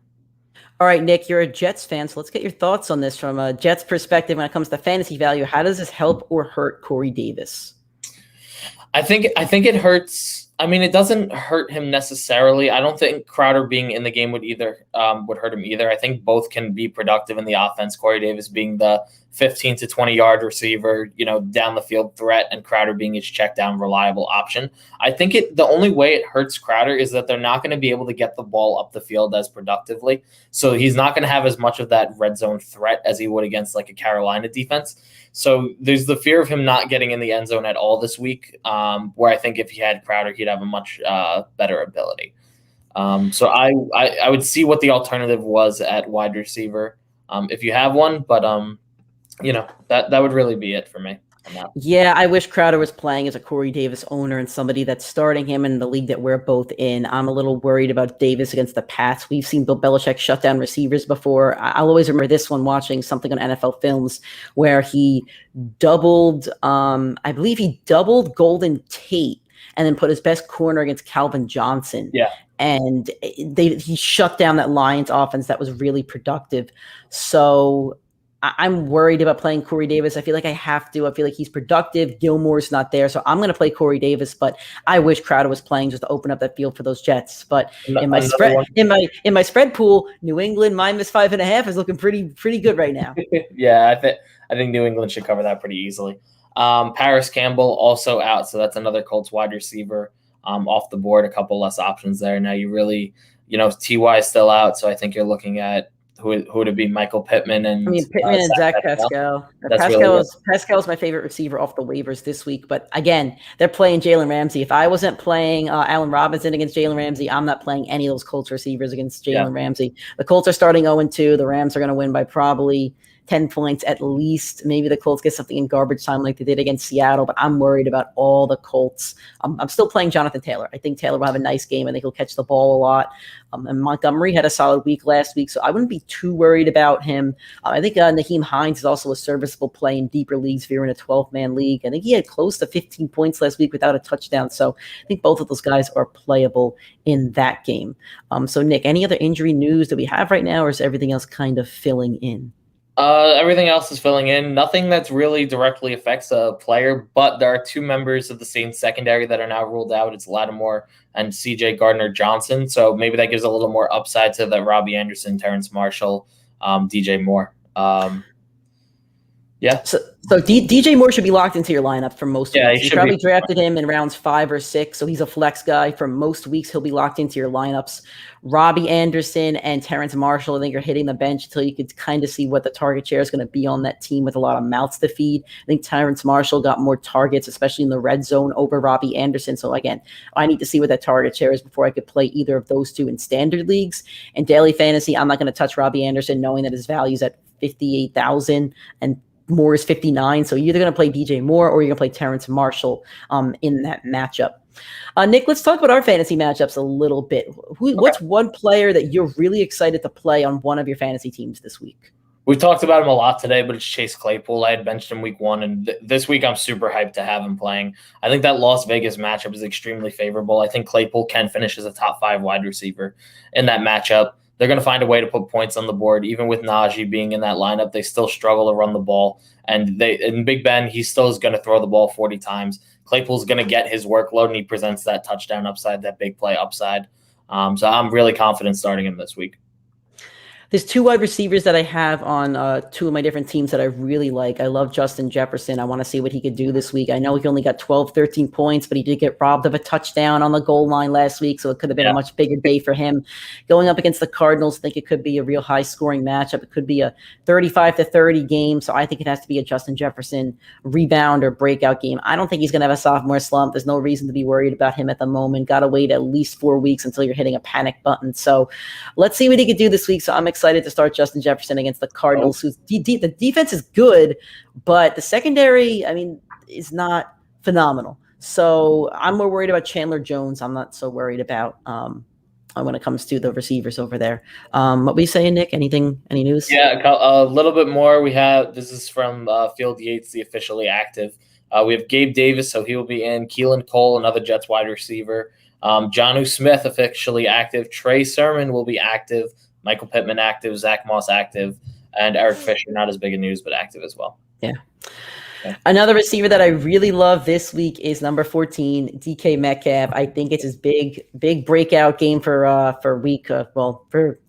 B: All right, Nick, you're a Jets fan, so let's get your thoughts on this from a Jets perspective when it comes to fantasy value. How does this help or hurt Corey Davis?
D: I think it hurts. I mean, it doesn't hurt him necessarily. I don't think Crowder being in the game would hurt him either. I think both can be productive in the offense. Corey Davis being the 15 to 20 yard receiver, down the field threat, and Crowder being his check down reliable option. I think the only way it hurts Crowder is that they're not going to be able to get the ball up the field as productively. So he's not going to have as much of that red zone threat as he would against like a Carolina defense. So there's the fear of him not getting in the end zone at all this week, where I think if he had Crowder, he'd have a much better ability. So I would see what the alternative was at wide receiver if you have one, but that would really be it for me.
B: Yeah, I wish Crowder was playing as a Corey Davis owner and somebody that's starting him in the league that we're both in. I'm a little worried about Davis against the Pats. We've seen Bill Belichick shut down receivers before. I'll always remember this one watching something on NFL Films where he doubled, I believe he doubled Golden Tate and then put his best corner against Calvin Johnson.
D: Yeah.
B: And he shut down that Lions offense that was really productive. So I'm worried about playing Corey Davis. I feel like I have to. I feel like he's productive. Gilmore's not there. So I'm going to play Corey Davis, but I wish Crowder was playing just to open up that field for those Jets. But in my spread pool, New England -5.5 is looking pretty good right now.
D: Yeah, I think New England should cover that pretty easily. Paris Campbell also out, so that's another Colts wide receiver off the board. A couple less options there. Now you really, Ty is still out, so I think you're looking at who would it be? Michael Pittman and
B: Pittman and Zach Pascal. Pascal's my favorite receiver off the waivers this week. But again, they're playing Jalen Ramsey. If I wasn't playing Allen Robinson against Jalen Ramsey, I'm not playing any of those Colts receivers against Jalen Ramsey. The Colts are starting 0-2. The Rams are going to win by probably 10 points at least. Maybe the Colts get something in garbage time like they did against Seattle, but I'm worried about all the Colts. I'm still playing Jonathan Taylor. I think Taylor will have a nice game. I think he'll catch the ball a lot. And Montgomery had a solid week last week, so I wouldn't be too worried about him. I think Naheem Hines is also a serviceable play in deeper leagues if you're in a 12-man league. I think he had close to 15 points last week without a touchdown, so I think both of those guys are playable in that game. So, Nick, any other injury news that we have right now, or is everything else kind of filling in?
D: Everything else is filling in. Nothing that's really directly affects a player, but there are two members of the Saints secondary that are now ruled out. It's Lattimore and C.J. Gardner-Johnson. So maybe that gives a little more upside to the Robbie Anderson, Terrence Marshall, DJ Moore. Yeah.
B: So DJ Moore should be locked into your lineup for most weeks. You probably drafted him in rounds 5 or 6, so he's a flex guy. For most weeks, he'll be locked into your lineups. Robbie Anderson and Terrence Marshall, I think you're hitting the bench until you could kind of see what the target share is going to be on that team with a lot of mouths to feed. I think Terrence Marshall got more targets, especially in the red zone, over Robbie Anderson. So again, I need to see what that target share is before I could play either of those two in standard leagues. In daily fantasy, I'm not going to touch Robbie Anderson knowing that his value is at 58,000 and Moore is 59, so you're either going to play DJ Moore or you're going to play Terrence Marshall in that matchup. Nick, let's talk about our fantasy matchups a little bit. What's one player that you're really excited to play on one of your fantasy teams this week?
D: We've talked about him a lot today, but it's Chase Claypool. I had benched him week 1, and this week I'm super hyped to have him playing. I think that Las Vegas matchup is extremely favorable. I think Claypool can finish as a top 5 wide receiver in that matchup. They're going to find a way to put points on the board. Even with Najee being in that lineup, they still struggle to run the ball. And Big Ben, he still is going to throw the ball 40 times. Claypool's going to get his workload, and he presents that touchdown upside, that big play upside. So I'm really confident starting him this week.
B: There's 2 wide receivers that I have on 2 of my different teams that I really like. I love Justin Jefferson. I want to see what he could do this week. I know he only got 12, 13 points, but he did get robbed of a touchdown on the goal line last week, so it could have been a much bigger day for him. Going up against the Cardinals, I think it could be a real high-scoring matchup. It could be a 35-30 game, so I think it has to be a Justin Jefferson rebound or breakout game. I don't think he's going to have a sophomore slump. There's no reason to be worried about him at the moment. Got to wait at least 4 weeks until you're hitting a panic button. So let's see what he could do this week. So I'm excited to start Justin Jefferson against the Cardinals, whose the defense is good, but the secondary, is not phenomenal. So I'm more worried about Chandler Jones. I'm not so worried about when it comes to the receivers over there. What were you saying, Nick? Any news?
D: Yeah, a little bit more. This is from Field Yates, the officially active. We have Gabe Davis, so he will be in. Keelan Cole, another Jets wide receiver. Jonnu Smith officially active. Trey Sermon will be active. Michael Pittman active, Zach Moss active, and Eric Fisher, not as big a news, but active as well.
B: Yeah. Another receiver that I really love this week is number 14, DK Metcalf. I think it's his big breakout game for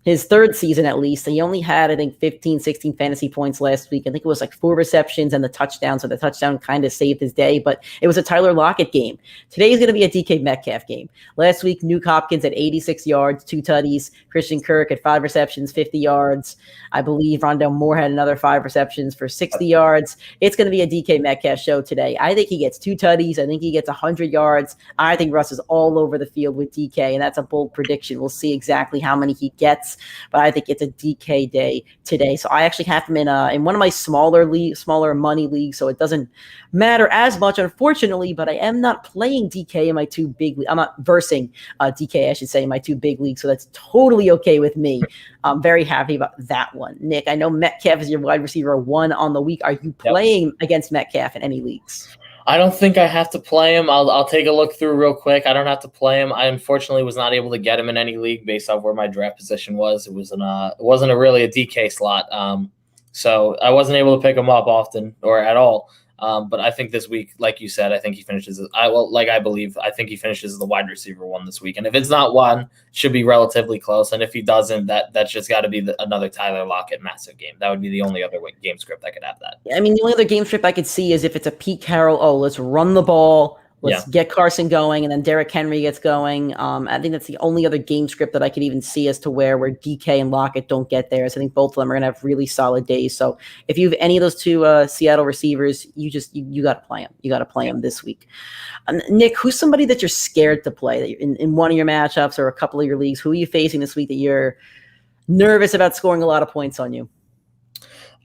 B: his 3rd season at least. He only had, I think, 15, 16 fantasy points last week. I think it was like 4 receptions and the touchdown. So the touchdown kind of saved his day, but it was a Tyler Lockett game. Today is going to be a DK Metcalf game. Last week, Nuke Hopkins at 86 yards, 2 tutties. Christian Kirk at 5 receptions, 50 yards. I believe Rondell Moore had another 5 receptions for 60 yards. It's going to be a DK Metcalf show today. I think he gets 2 tutties. I think he gets 100 yards. I think Russ is all over the field with DK, and that's a bold prediction. We'll see exactly how many he gets, but I think it's a DK day today. So I actually have him in one of my smaller money leagues, so it doesn't matter as much, unfortunately, but I am not playing DK in my 2 big leagues. I'm not versing DK, I should say, in my 2 big leagues, so that's totally okay with me. I'm very happy about that one. Nick, I know Metcalf is your wide receiver 1 on the week. Are you playing against Metcalf in any leagues?
D: I don't think I have to play him. I'll take a look through real quick. I don't have to play him. I unfortunately was not able to get him in any league based off where my draft position was. It wasn't really a DK slot. So I wasn't able to pick him up often or at all. But I think this week, like you said, I think he finishes. I think he finishes the wide receiver 1 this week. And if it's not 1, it should be relatively close. And if he doesn't, that's just got to be another Tyler Lockett massive game. That would be the only other game script I could have that.
B: The only other game script I could see is if it's a Pete Carroll. Let's run the ball. Let's get Carson going, and then Derrick Henry gets going. I think that's the only other game script that I could even see as to where DK and Lockett don't get there. So I think both of them are going to have really solid days. So if you have any of those 2 Seattle receivers, you got to play them. You got to play them this week. Nick, who's somebody that you're scared to play that in one of your matchups or a couple of your leagues? Who are you facing this week that you're nervous about scoring a lot of points on you?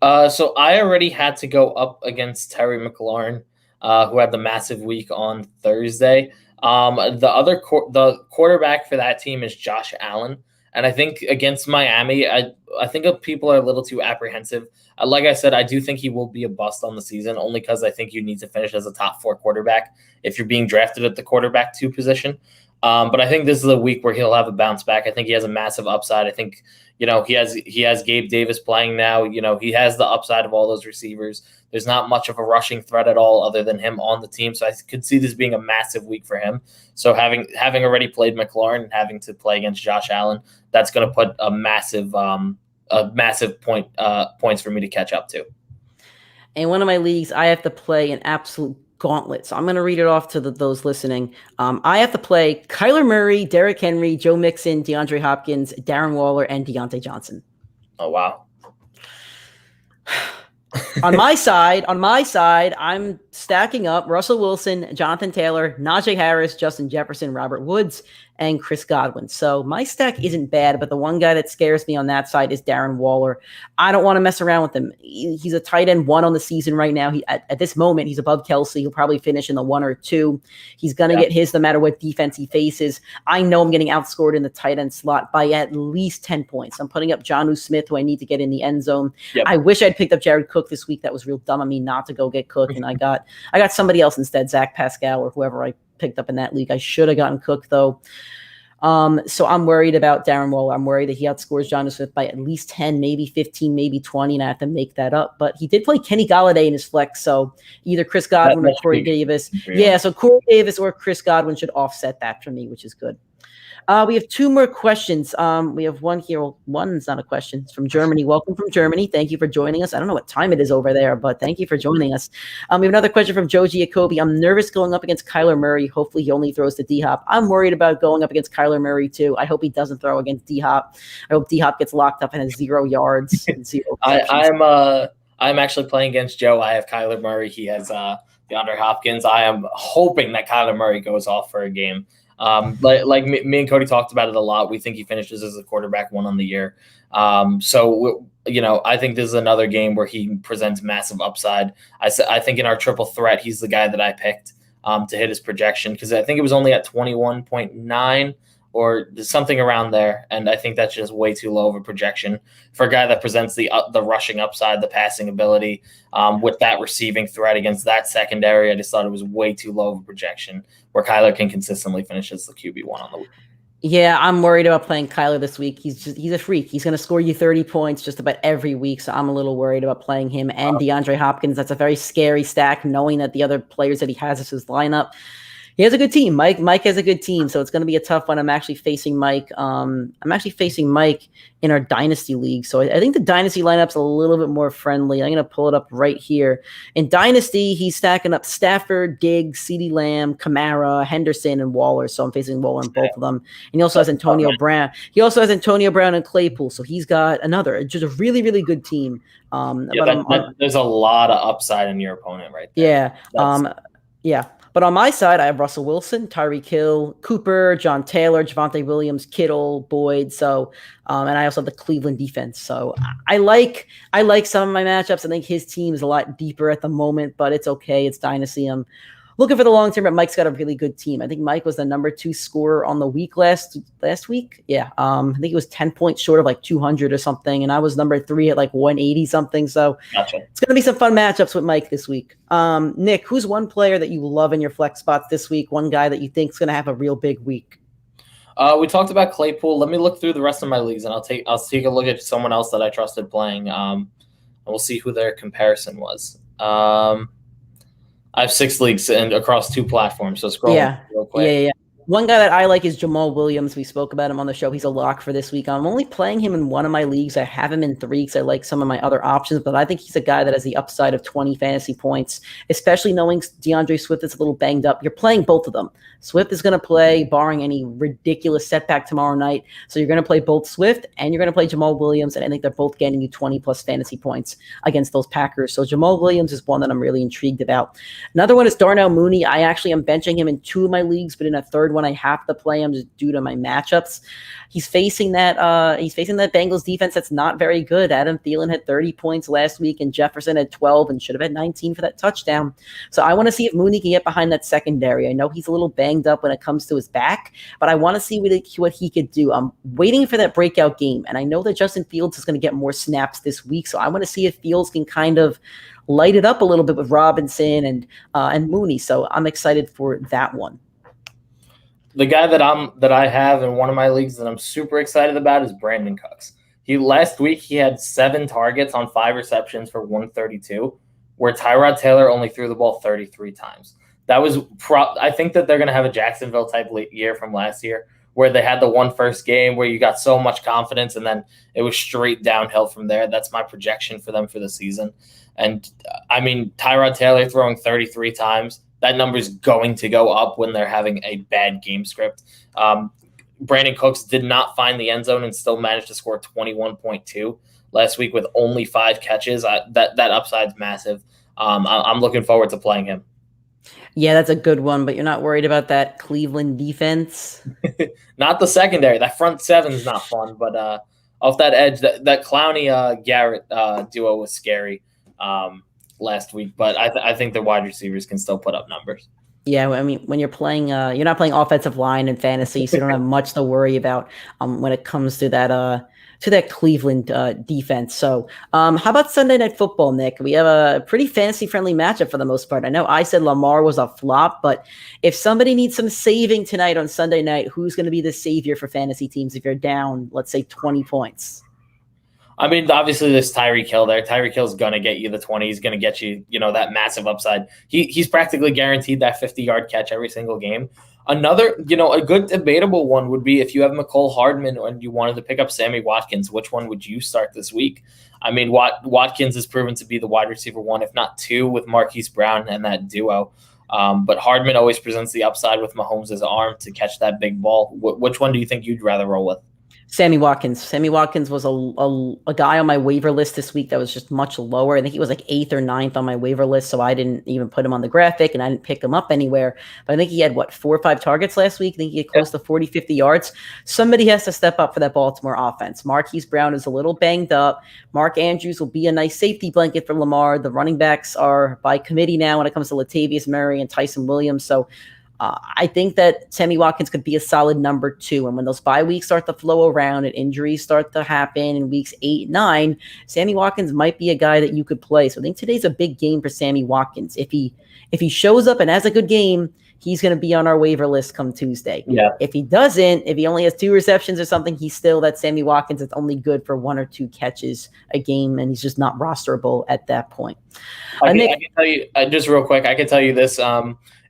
D: So I already had to go up against Terry McLaurin, who had the massive week on Thursday. The quarterback for that team is Josh Allen. And I think against Miami, I think people are a little too apprehensive. Like I said, I do think he will be a bust on the season, only because I think you need to finish as a top 4 quarterback if you're being drafted at the quarterback 2 position. But I think this is a week where he'll have a bounce back. I think he has a massive upside. I think He has Gabe Davis playing now. He has the upside of all those receivers. There's not much of a rushing threat at all other than him on the team. So I could see this being a massive week for him. So having already played McLaurin and having to play against Josh Allen, that's going to put a massive points for me to catch up to.
B: In one of my leagues, I have to play an absolute gauntlet. So I'm going to read it off to those listening. I have to play Kyler Murray, Derrick Henry, Joe Mixon, DeAndre Hopkins, Darren Waller, and Deontay Johnson.
D: Oh, wow.
B: On my side, I'm stacking up Russell Wilson, Jonathan Taylor, Najee Harris, Justin Jefferson, Robert Woods, and Chris Godwin. So my stack isn't bad, but the one guy that scares me on that side is Darren Waller. I don't want to mess around with him. He's a tight end 1 on the season right now. At this moment, he's above Kelsey. He'll probably finish in the 1 or 2. He's going to get his no matter what defense he faces. I know I'm getting outscored in the tight end slot by at least 10 points. I'm putting up Jonnu Smith, who I need to get in the end zone. Yep. I wish I'd picked up Jared Cook this week. That was real dumb of me not to go get Cook, and I got somebody else instead, Zach Pascal or whoever I picked up in that league. I should have gotten Cook though. So I'm worried about Darren Waller. I'm worried that he outscores Jonnu Smith by at least 10, maybe 15, maybe 20, and I have to make that up. But he did play Kenny Golladay in his flex, so either Chris Godwin or Corey Davis. Yeah, so Corey Davis or Chris Godwin should offset that for me, which is good. We have 2 more questions. We have one here. Well, one's not a question. It's from Germany. Welcome from Germany. Thank you for joining us. I don't know what time it is over there, but thank you for joining us. We have another question from Joe Giacobbe. I'm nervous going up against Kyler Murray. Hopefully he only throws to D-Hop. I'm worried about going up against Kyler Murray too. I hope he doesn't throw against D-Hop. I hope D-Hop gets locked up and has 0 yards and 0
D: I'm actually playing against Joe. I have Kyler Murray. He has DeAndre Hopkins. I am hoping that Kyler Murray goes off for a game. Like me and Cody talked about it a lot. We think he finishes as a quarterback 1 on the year. So I think this is another game where he presents massive upside. I think in our triple threat, he's the guy that I picked to hit his projection, because I think it was only at 21.9 or something around there. And I think that's just way too low of a projection for a guy that presents the rushing upside, the passing ability, with that receiving threat against that secondary. I just thought it was way too low of a projection where Kyler can consistently finish as the QB1 on the week.
B: Yeah, I'm worried about playing Kyler this week. He's a freak. He's going to score you 30 points just about every week. So I'm a little worried about playing him and DeAndre Hopkins. That's a very scary stack, knowing that the other players that he has as his lineup. He has a good team. Mike has a good team, so it's going to be a tough one. I'm actually facing Mike. I'm actually facing Mike in our Dynasty League. So I think the Dynasty lineup's a little bit more friendly. I'm going to pull it up right here. In Dynasty, he's stacking up Stafford, Diggs, CeeDee Lamb, Kamara, Henderson, and Waller. So I'm facing Waller in both of them. And he also has Antonio Brown. He also has Antonio Brown and Claypool. So he's got just a really, really good team.
D: There's a lot of upside in your opponent right there.
B: Yeah. But on my side, I have Russell Wilson, Tyreek Hill, Cooper, John Taylor, Devonte Williams, Kittle, Boyd. So, and I also have the Cleveland defense. So I like some of my matchups. I think his team is a lot deeper at the moment, but it's okay. It's Dynasty. I'm looking for the long term, but Mike's got a really good team. I think Mike was the number 2 scorer on the week last week. Yeah. I think he was 10 points short of like 200 or something. And I was number 3 at like 180 something. So It's going to be some fun matchups with Mike this week. Nick, who's one player that you love in your flex spots this week? One guy that you think is going to have a real big week?
D: We talked about Claypool. Let me look through the rest of my leagues, and I'll take a look at someone else that I trusted playing. And we'll see who their comparison was. I have 6 leagues and across 2 platforms. So scroll real quick.
B: Yeah. One guy that I like is Jamal Williams. We spoke about him on the show. He's a lock for this week. I'm only playing him in one of my leagues. I have him in 3 because I like some of my other options, but I think he's a guy that has the upside of 20 fantasy points, especially knowing DeAndre Swift is a little banged up. You're playing both of them. Swift is going to play, barring any ridiculous setback tomorrow night. So you're going to play both Swift and you're going to play Jamal Williams, and I think they're both getting you 20-plus fantasy points against those Packers. So Jamal Williams is one that I'm really intrigued about. Another one is Darnell Mooney. I actually am benching him in 2 of my leagues, but in a third one I have to play him just due to my matchups. He's facing that Bengals defense that's not very good. Adam Thielen had 30 points last week, and Jefferson had 12 and should have had 19 for that touchdown. So I want to see if Mooney can get behind that secondary. I know he's a little banged up when it comes to his back, but I want to see what he could do. I'm waiting for that breakout game, and I know that Justin Fields is going to get more snaps this week, so I want to see if Fields can kind of light it up a little bit with Robinson and Mooney. So I'm excited for that one.
D: The guy that I have in one of my leagues that I'm super excited about is Brandon Cooks. Last week he had 7 targets on 5 receptions for 132, where Tyrod Taylor only threw the ball 33 times. That was I think that they're going to have a Jacksonville type year from last year, where they had the one first game where you got so much confidence and then it was straight downhill from there. That's my projection for them for the season. And I mean, Tyrod Taylor throwing 33 times, that number is going to go up when they're having a bad game script. Brandon Cooks did not find the end zone and still managed to score 21.2 last week with only 5 catches. That upside's massive. I'm looking forward to playing him.
B: Yeah, that's a good one, but you're not worried about that Cleveland defense?
D: Not the secondary. That front seven is not fun, but off that edge, that Clowney Garrett duo was scary last week. But I think the wide receivers can still put up numbers.
B: Yeah, I mean, when you're playing, you're not playing offensive line in fantasy, so you don't have much to worry about when it comes to that Cleveland defense. So how about Sunday Night Football, Nick? We have a pretty fantasy-friendly matchup for the most part. I know I said Lamar was a flop, but if somebody needs some saving tonight on Sunday night, who's going to be the savior for fantasy teams if you're down, let's say, 20 points?
D: I mean, obviously there's Tyreek Hill there. Tyreek Hill's going to get you the 20. He's going to get you, that massive upside. He's practically guaranteed that 50-yard catch every single game. Another, a good debatable one would be if you have McCole Hardman and you wanted to pick up Sammy Watkins, which one would you start this week? I mean, Watkins has proven to be the wide receiver 1, if not 2, with Marquise Brown and that duo. But Hardman always presents the upside with Mahomes' arm to catch that big ball. Which one do you think you'd rather roll with?
B: Sammy Watkins. Sammy Watkins was a guy on my waiver list this week that was just much lower. I think he was like 8th or 9th on my waiver list, so I didn't even put him on the graphic, and I didn't pick him up anywhere. But I think he had, 4 or 5 targets last week? I think he had close to 40, 50 yards. Somebody has to step up for that Baltimore offense. Marquise Brown is a little banged up. Mark Andrews will be a nice safety blanket for Lamar. The running backs are by committee now when it comes to Latavius Murray and Tyson Williams, so I think that Sammy Watkins could be a solid number 2. And when those bye weeks start to flow around and injuries start to happen in weeks 8, 9, Sammy Watkins might be a guy that you could play. So I think today's a big game for Sammy Watkins. If he shows up and has a good game, he's going to be on our waiver list come Tuesday.
D: Yeah.
B: If he doesn't, if he only has 2 receptions or something, he's still that Sammy Watkins that's only good for 1 or 2 catches a game, and he's just not rosterable at that point.
D: I can tell you, just real quick, I can tell you this.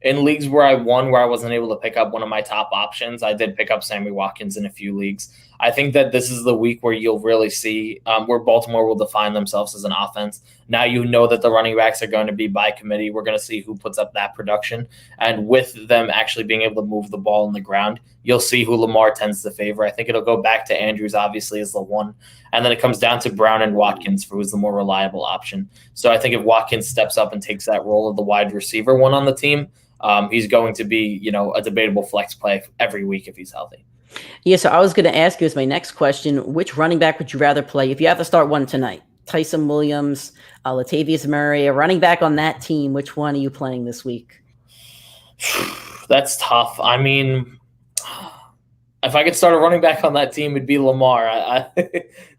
D: In leagues where I won, where I wasn't able to pick up one of my top options, I did pick up Sammy Watkins in a few leagues. I think that this is the week where you'll really see where Baltimore will define themselves as an offense. Now you know that the running backs are going to be by committee. We're going to see who puts up that production. And with them actually being able to move the ball on the ground, you'll see who Lamar tends to favor. I think it'll go back to Andrews, obviously, as the one. And then it comes down to Brown and Watkins for who's the more reliable option. So I think if Watkins steps up and takes that role of the wide receiver one on the team, he's going to be, a debatable flex play every week if he's healthy.
B: Yeah, so I was going to ask you as my next question, which running back would you rather play if you have to start one tonight? Tyson Williams, Latavius Murray, a running back on that team. Which one are you playing this week?
D: That's tough. I mean, if I could start a running back on that team, it'd be Lamar.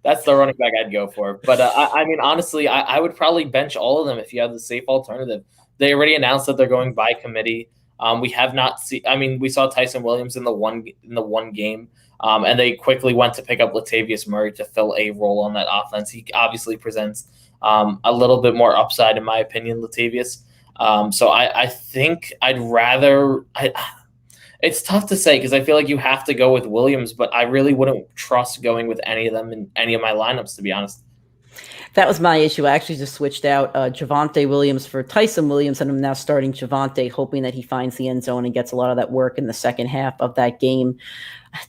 D: That's the running back I'd go for. But I mean, honestly, I would probably bench all of them if you have the safe alternative. They already announced that they're going by committee. We have not seen. I mean, we saw Tyson Williams in the one game, and they quickly went to pick up Latavius Murray to fill a role on that offense. He obviously presents a little bit more upside, in my opinion, Latavius. So I think I'd rather. It's tough to say because I feel like you have to go with Williams, but I really wouldn't trust going with any of them in any of my lineups, to be honest.
B: That was my issue. I actually just switched out Devonte Williams for Tyson Williams, and I'm now starting Devonte, hoping that he finds the end zone and gets a lot of that work in the second half of that game.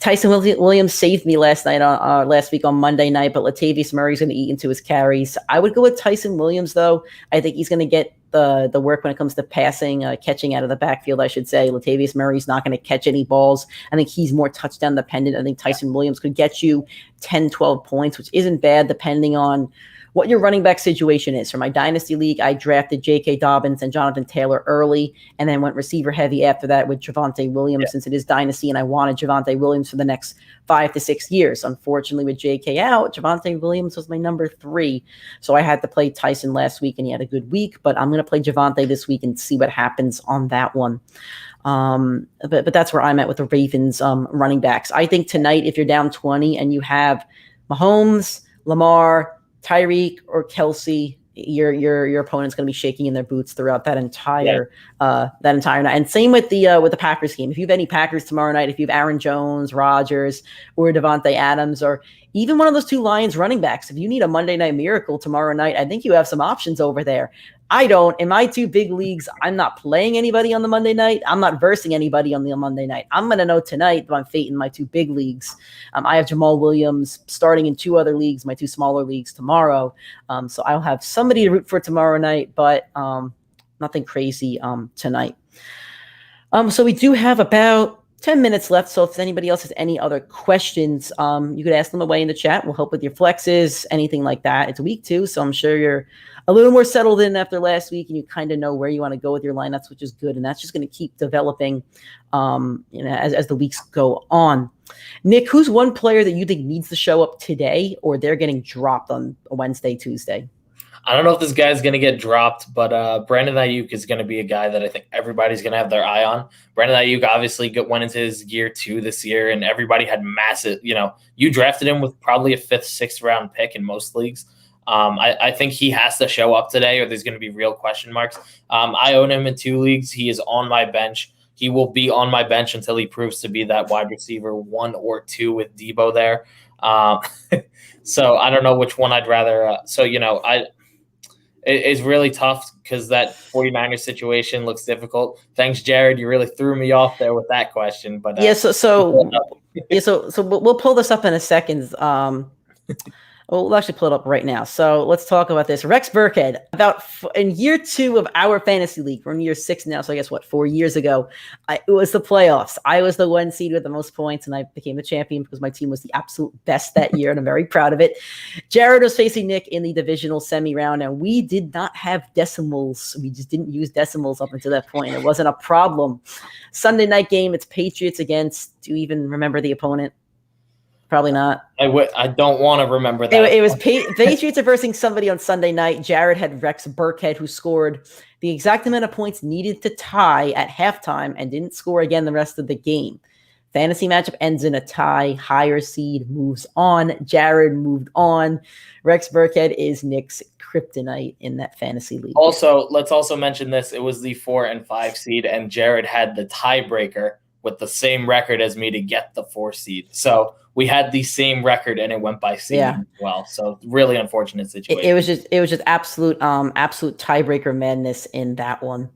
B: Tyson Williams saved me last week on Monday night, but Latavius Murray's going to eat into his carries. I would go with Tyson Williams, though. I think he's going to get the work when it comes to passing, catching out of the backfield, I should say. Latavius Murray's not going to catch any balls. I think he's more touchdown dependent. I think Tyson Williams could get you 10, 12 points, which isn't bad depending on what your running back situation is. For my Dynasty League, I drafted J.K. Dobbins and Jonathan Taylor early and then went receiver heavy after that with Javonte Williams since it is Dynasty, and I wanted Javonte Williams for the next 5 to 6 years. Unfortunately, with J.K. out, Javonte Williams was my number 3. So I had to play Tyson last week, and he had a good week, but I'm going to play Javonte this week and see what happens on that one. But that's where I'm at with the Ravens running backs. I think tonight, if you're down 20 and you have Mahomes, Lamar, Tyreek, or Kelsey, your opponent's going to be shaking in their boots throughout that entire night. And same with the Packers game. If you have any Packers tomorrow night, if you have Aaron Jones, Rodgers, or Devontae Adams, or even one of those two Lions running backs, if you need a Monday night miracle tomorrow night, I think you have some options over there. I don't. In my two big leagues, I'm not playing anybody on the Monday night. I'm not versing anybody on the Monday night. I'm going to know tonight my fate in my two big leagues. I have Jamal Williams starting in two other leagues, my two smaller leagues tomorrow. So I'll have somebody to root for tomorrow night, but nothing crazy tonight. So we do have about 10 minutes left. So if anybody else has any other questions, you could ask them away in the chat. We'll help with your flexes, anything like that. It's week 2, so I'm sure you're a little more settled in after last week and you kind of know where you want to go with your lineups, which is good. And that's just going to keep developing as the weeks go on. Nick, who's one player that you think needs to show up today or they're getting dropped on a Wednesday, Tuesday?
D: I don't know if this guy's going to get dropped, but Brandon Ayuk is going to be a guy that I think everybody's going to have their eye on. Brandon Ayuk obviously went into his year 2 this year, and everybody had massive, you drafted him with probably a 5th, 6th round pick in most leagues. I think he has to show up today or there's going to be real question marks. I own him in 2 leagues. He is on my bench. He will be on my bench until he proves to be that wide receiver 1 or 2 with Debo there. So I don't know which one I'd rather. It's really tough because that 49ers situation looks difficult. Thanks, Jared. You really threw me off there with that question. But
B: so we'll pull this up in a second. We'll actually pull it up right now. So let's talk about this. Rex Burkhead, in year 2 of our fantasy league, we're in year 6 now. So I guess 4 years ago, it was the playoffs. I was the 1 seed with the most points, and I became the champion because my team was the absolute best that year, and I'm very proud of it. Jared was facing Nick in the divisional semi-round, and we did not have decimals. We just didn't use decimals up until that point. It wasn't a problem. Sunday night game, it's Patriots against, do you even remember the opponent? Probably not.
D: I don't want to remember that.
B: It was Patriots are versing somebody on Sunday night. Jared had Rex Burkhead, who scored the exact amount of points needed to tie at halftime and didn't score again the rest of the game. Fantasy matchup ends in a tie. Higher seed moves on. Jared moved on. Rex Burkhead is Nick's kryptonite in that fantasy league.
D: Also, let's also mention this. It was the 4 and 5 seed, and Jared had the tiebreaker with the same record as me to get the 4 seed. So we had the same record and it went by seed as well. So really unfortunate situation.
B: It was just absolute tiebreaker madness in that one.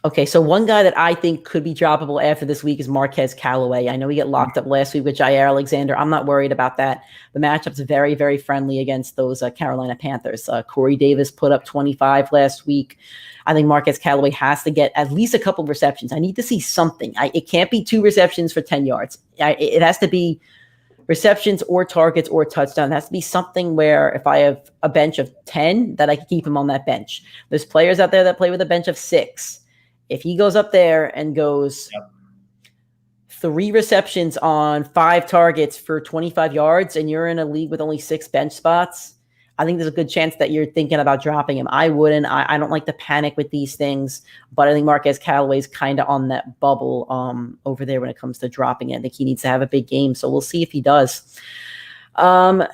B: Okay, so one guy that I think could be droppable after this week is Marquez Callaway. I know we get locked up last week with Jair Alexander. I'm not worried about that. The matchup's very, very friendly against those Carolina Panthers. Corey Davis put up 25 last week. I think Marquez Callaway has to get at least a couple of receptions. I need to see something. It can't be 2 receptions for 10 yards. It has to be receptions or targets or touchdown. It has to be something where if I have a bench of 10, that I can keep him on that bench. There's players out there that play with a bench of 6. If he goes up there and goes 3 receptions on 5 targets for 25 yards and you're in a league with only 6 bench spots, I think there's a good chance that you're thinking about dropping him. I wouldn't. I don't like to panic with these things, but I think Marquez Callaway's kind of on that bubble over there when it comes to dropping it. I think he needs to have a big game, so we'll see if he does.
D: Are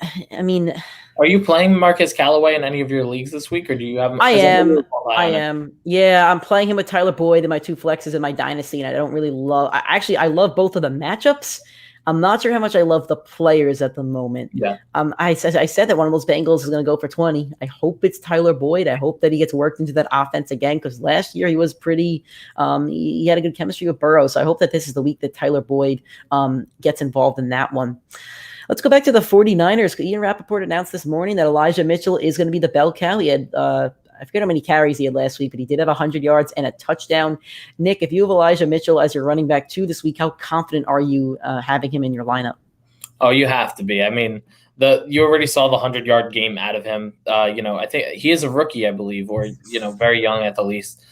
D: you playing Marquez Callaway in any of your leagues this week, or do you have?
B: I am. Yeah, I'm playing him with Tyler Boyd in my 2 flexes in my dynasty, and I don't really love. I love both of the matchups. I'm not sure how much I love the players at the moment.
D: Yeah.
B: I said that one of those Bengals is going to go for 20. I hope it's Tyler Boyd. I hope that he gets worked into that offense again because last year he was pretty. He had a good chemistry with Burrow, so I hope that this is the week that Tyler Boyd gets involved in that one. Let's go back to the 49ers. Ian Rappaport announced this morning that Elijah Mitchell is going to be the bell cow. He had, I forget how many carries he had last week, but he did have 100 yards and a touchdown. Nick, if you have Elijah Mitchell as your running back 2 this week, how confident are you having him in your lineup?
D: Oh, you have to be. I mean, you already saw the 100-yard game out of him. I think he is a rookie, I believe, or, very young at the least.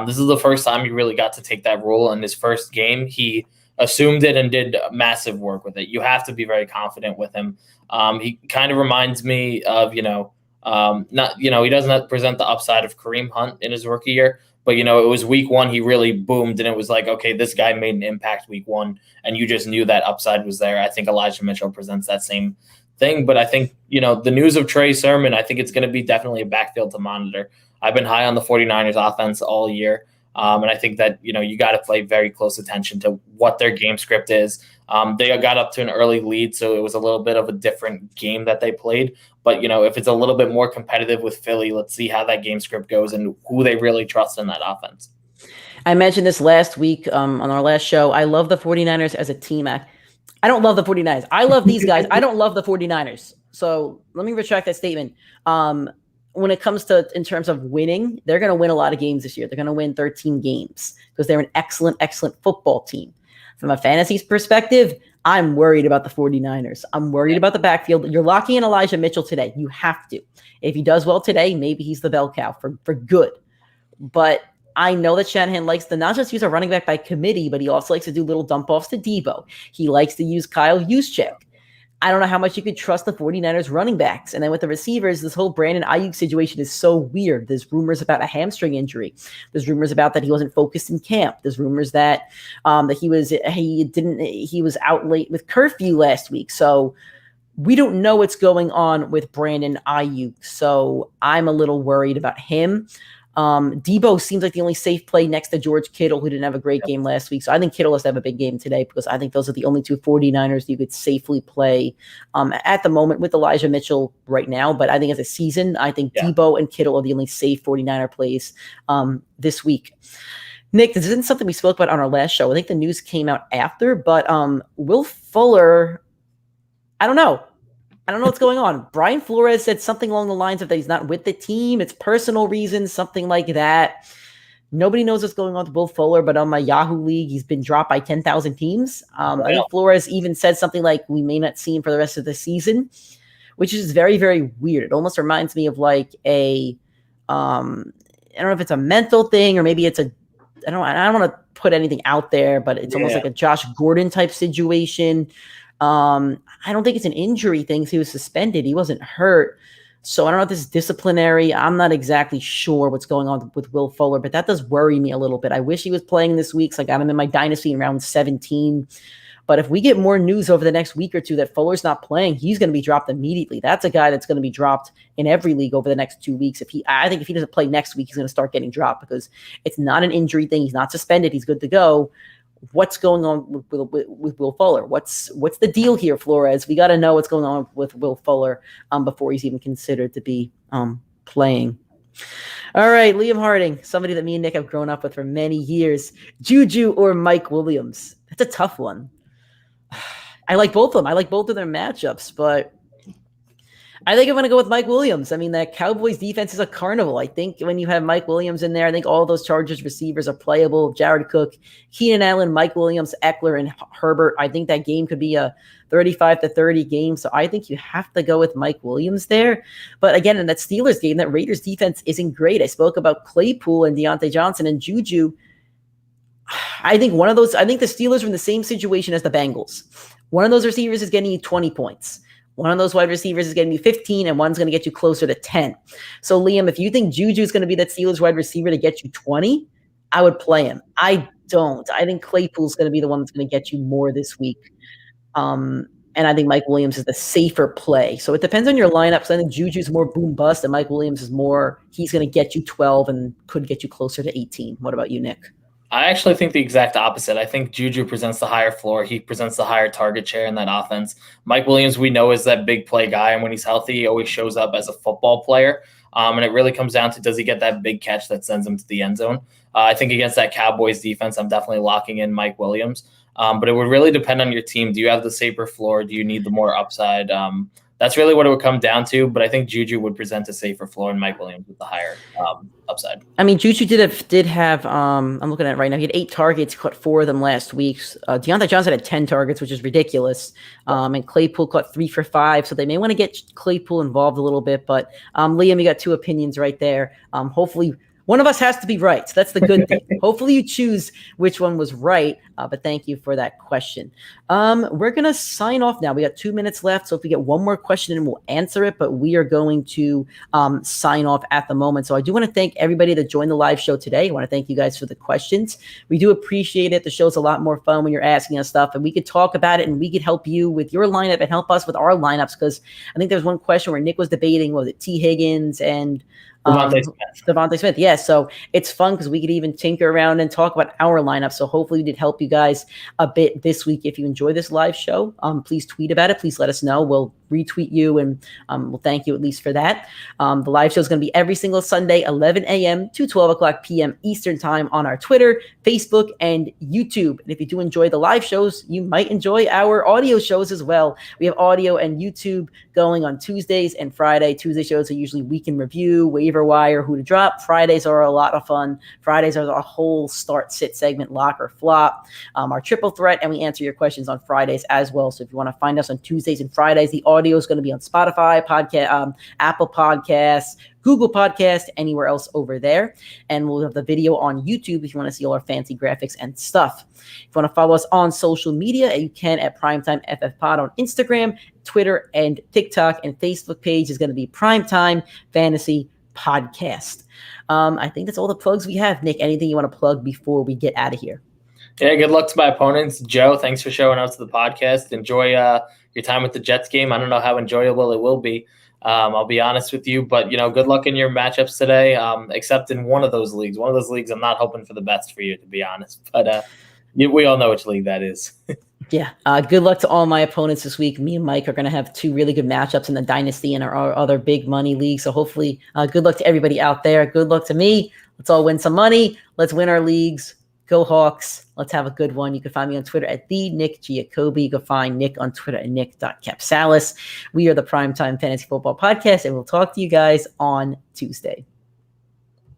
D: This is the first time he really got to take that role in his first game. He assumed it and did massive work with it. You have to be very confident with him. He kind of reminds me of, he doesn't present the upside of Kareem Hunt in his rookie year, But, it was week one. He really boomed, and it was like, okay, this guy made an impact week one, and you just knew that upside was there. I think Elijah Mitchell presents that same thing. But I think, the news of Trey Sermon, I think it's going to be definitely a backfield to monitor. I've been high on the 49ers offense all year. And I think that, you got to pay very close attention to what their game script is. They got up to an early lead, so it was a little bit of a different game that they played. But, if it's a little bit more competitive with Philly, let's see how that game script goes and who they really trust in that offense.
B: I mentioned this last week on our last show. I love the 49ers as a team. I don't love the 49ers. I love these guys. I don't love the 49ers. So let me retract that statement. When it comes to in terms of winning, they're going to win a lot of games this year. They're going to win 13 games because they're an excellent football team. From a fantasy perspective, I'm worried about the 49ers. I'm worried about the backfield. You're locking in Elijah Mitchell today. You have to. If he does well today, maybe he's the bell cow for good. But I know that Shanahan likes to not just use a running back by committee, but he also likes to do little dump offs to Debo. He likes to use Kyle Juszczyk. I don't know how much you could trust the 49ers running backs. And then with the receivers, this whole Brandon Ayuk situation is so weird. There's rumors about a hamstring injury. There's rumors about that he wasn't focused in camp. There's rumors that he was out late with curfew last week. So we don't know what's going on with Brandon Ayuk. So I'm a little worried about him. Debo seems like the only safe play next to George Kittle, who didn't have a great game last week. So I think Kittle has to have a big game today because I think those are the only two 49ers you could safely play at the moment with Elijah Mitchell right now. But I think as a season, I think Debo and Kittle are the only safe 49er plays this week. Nick, this isn't something we spoke about on our last show. I think the news came out after, but Will Fuller, I don't know what's going on. Brian Flores said something along the lines of that he's not with the team. It's personal reasons, something like that. Nobody knows what's going on with Will Fuller, but on my Yahoo League, he's been dropped by 10,000 teams. I think Flores even said something like, we may not see him for the rest of the season, which is very, very weird. It almost reminds me of like I don't know if it's a mental thing or maybe it's I don't want to put anything out there, but it's almost like a Josh Gordon type situation. I don't think it's an injury thing. So he was suspended. He wasn't hurt. So I don't know if this is disciplinary. I'm not exactly sure what's going on with Will Fuller, but that does worry me a little bit. I wish he was playing this week. So I got him in my dynasty in round 17. But if we get more news over the next week or two that Fuller's not playing, he's going to be dropped immediately. That's a guy that's going to be dropped in every league over the next 2 weeks. I think if he doesn't play next week, he's going to start getting dropped because it's not an injury thing. He's not suspended. He's good to go. What's going on with Will Fuller? What's the deal here, Flores? We got to know what's going on with Will Fuller before he's even considered to be playing. All right, Liam Harding, somebody that me and Nick have grown up with for many years. Juju or Mike Williams? That's a tough one. I like both of them. I like both of their matchups, but I think I'm going to go with Mike Williams. I mean, that Cowboys defense is a carnival. I think when you have Mike Williams in there, I think all those Chargers receivers are playable. Jared Cook, Keenan Allen, Mike Williams, Eckler, and Herbert. I think that game could be a 35-30 game. So I think you have to go with Mike Williams there. But again, in that Steelers game, that Raiders defense isn't great. I spoke about Claypool and Deontay Johnson and Juju. I think the Steelers are in the same situation as the Bengals. One of those receivers is getting you 20 points. One of those wide receivers is getting you 15, and one's going to get you closer to 10. So, Liam, if you think Juju is going to be that Steelers wide receiver to get you 20, I would play him. I don't. I think Claypool's going to be the one that's going to get you more this week. And I think Mike Williams is the safer play. So it depends on your lineup. So I think Juju's more boom bust, and Mike Williams is more, he's going to get you 12 and could get you closer to 18. What about you, Nick?
D: I actually think the exact opposite. I think Juju presents the higher floor. He presents the higher target share in that offense. Mike Williams, we know, is that big play guy, and when he's healthy, he always shows up as a football player. And it really comes down to, does he get that big catch that sends him to the end zone? I think against that Cowboys defense, I'm definitely locking in Mike Williams. But it would really depend on your team. Do you have the safer floor? Do you need the more upside? That's really what it would come down to. But I think Juju would present a safer floor and Mike Williams with the higher upside. I
B: mean, Juju did have I'm looking at it right now. He had 8 targets, caught 4 of them last week. Deontay Johnson had 10 targets, which is ridiculous. And Claypool caught 3 for 5. So they may want to get Claypool involved a little bit. But Liam, you got 2 opinions right there. Hopefully One of us has to be right. So that's the good thing. Hopefully you choose which one was right. But thank you for that question. We're going to sign off now. We got 2 minutes left. So if we get one more question, we'll answer it. But we are going to sign off at the moment. So I do want to thank everybody that joined the live show today. I want to thank you guys for the questions. We do appreciate it. The show's a lot more fun when you're asking us stuff. And we could talk about it and we could help you with your lineup and help us with our lineups. Because I think there's one question where Nick was debating, was it T. Higgins and Devonte Smith. Yeah, so it's fun because we could even tinker around and talk about our lineup. So hopefully we did help you guys a bit this week. If you enjoy this live show, please tweet about it. Please let us know. We'll retweet you and we'll thank you at least for that. The live show is going to be every single Sunday, 11 a.m. to 12 o'clock p.m. Eastern time on our Twitter, Facebook, and YouTube. And if you do enjoy the live shows, you might enjoy our audio shows as well. We have audio and YouTube going on Tuesdays and Friday. Tuesday shows are usually week in review, waiver wire, who to drop. Fridays are a lot of fun. Fridays are a whole start sit segment, lock or flop, our triple threat, and we answer your questions on Fridays as well. So if you want to find us on Tuesdays and Fridays, the audio is going to be on Spotify, Apple Podcasts, Google Podcast, anywhere else over there. And we'll have the video on YouTube if you want to see all our fancy graphics and stuff. If you want to follow us on social media, you can at PrimeTimeFFPod on Instagram, Twitter, and TikTok. And Facebook page is going to be Primetime Fantasy Podcast. I think that's all the plugs we have. Nick, anything you want to plug before we get out of here?
D: Yeah, good luck to my opponents. Joe, thanks for showing up to the podcast. Enjoy your time with the Jets game. I don't know how enjoyable it will be. I'll be honest with you, but good luck in your matchups today. Except in one of those leagues. One of those leagues, I'm not hoping for the best for you, to be honest. But we all know which league that is.
B: Yeah. Good luck to all my opponents this week. Me and Mike are going to have two really good matchups in the Dynasty and our other big money league. So hopefully, good luck to everybody out there. Good luck to me. Let's all win some money. Let's win our leagues. Go Hawks. Let's have a good one. You can find me on Twitter at @TheNickGiacobi. You can find Nick on Twitter at Nick.Capsalis. We are the Primetime Fantasy Football Podcast, and we'll talk to you guys on Tuesday.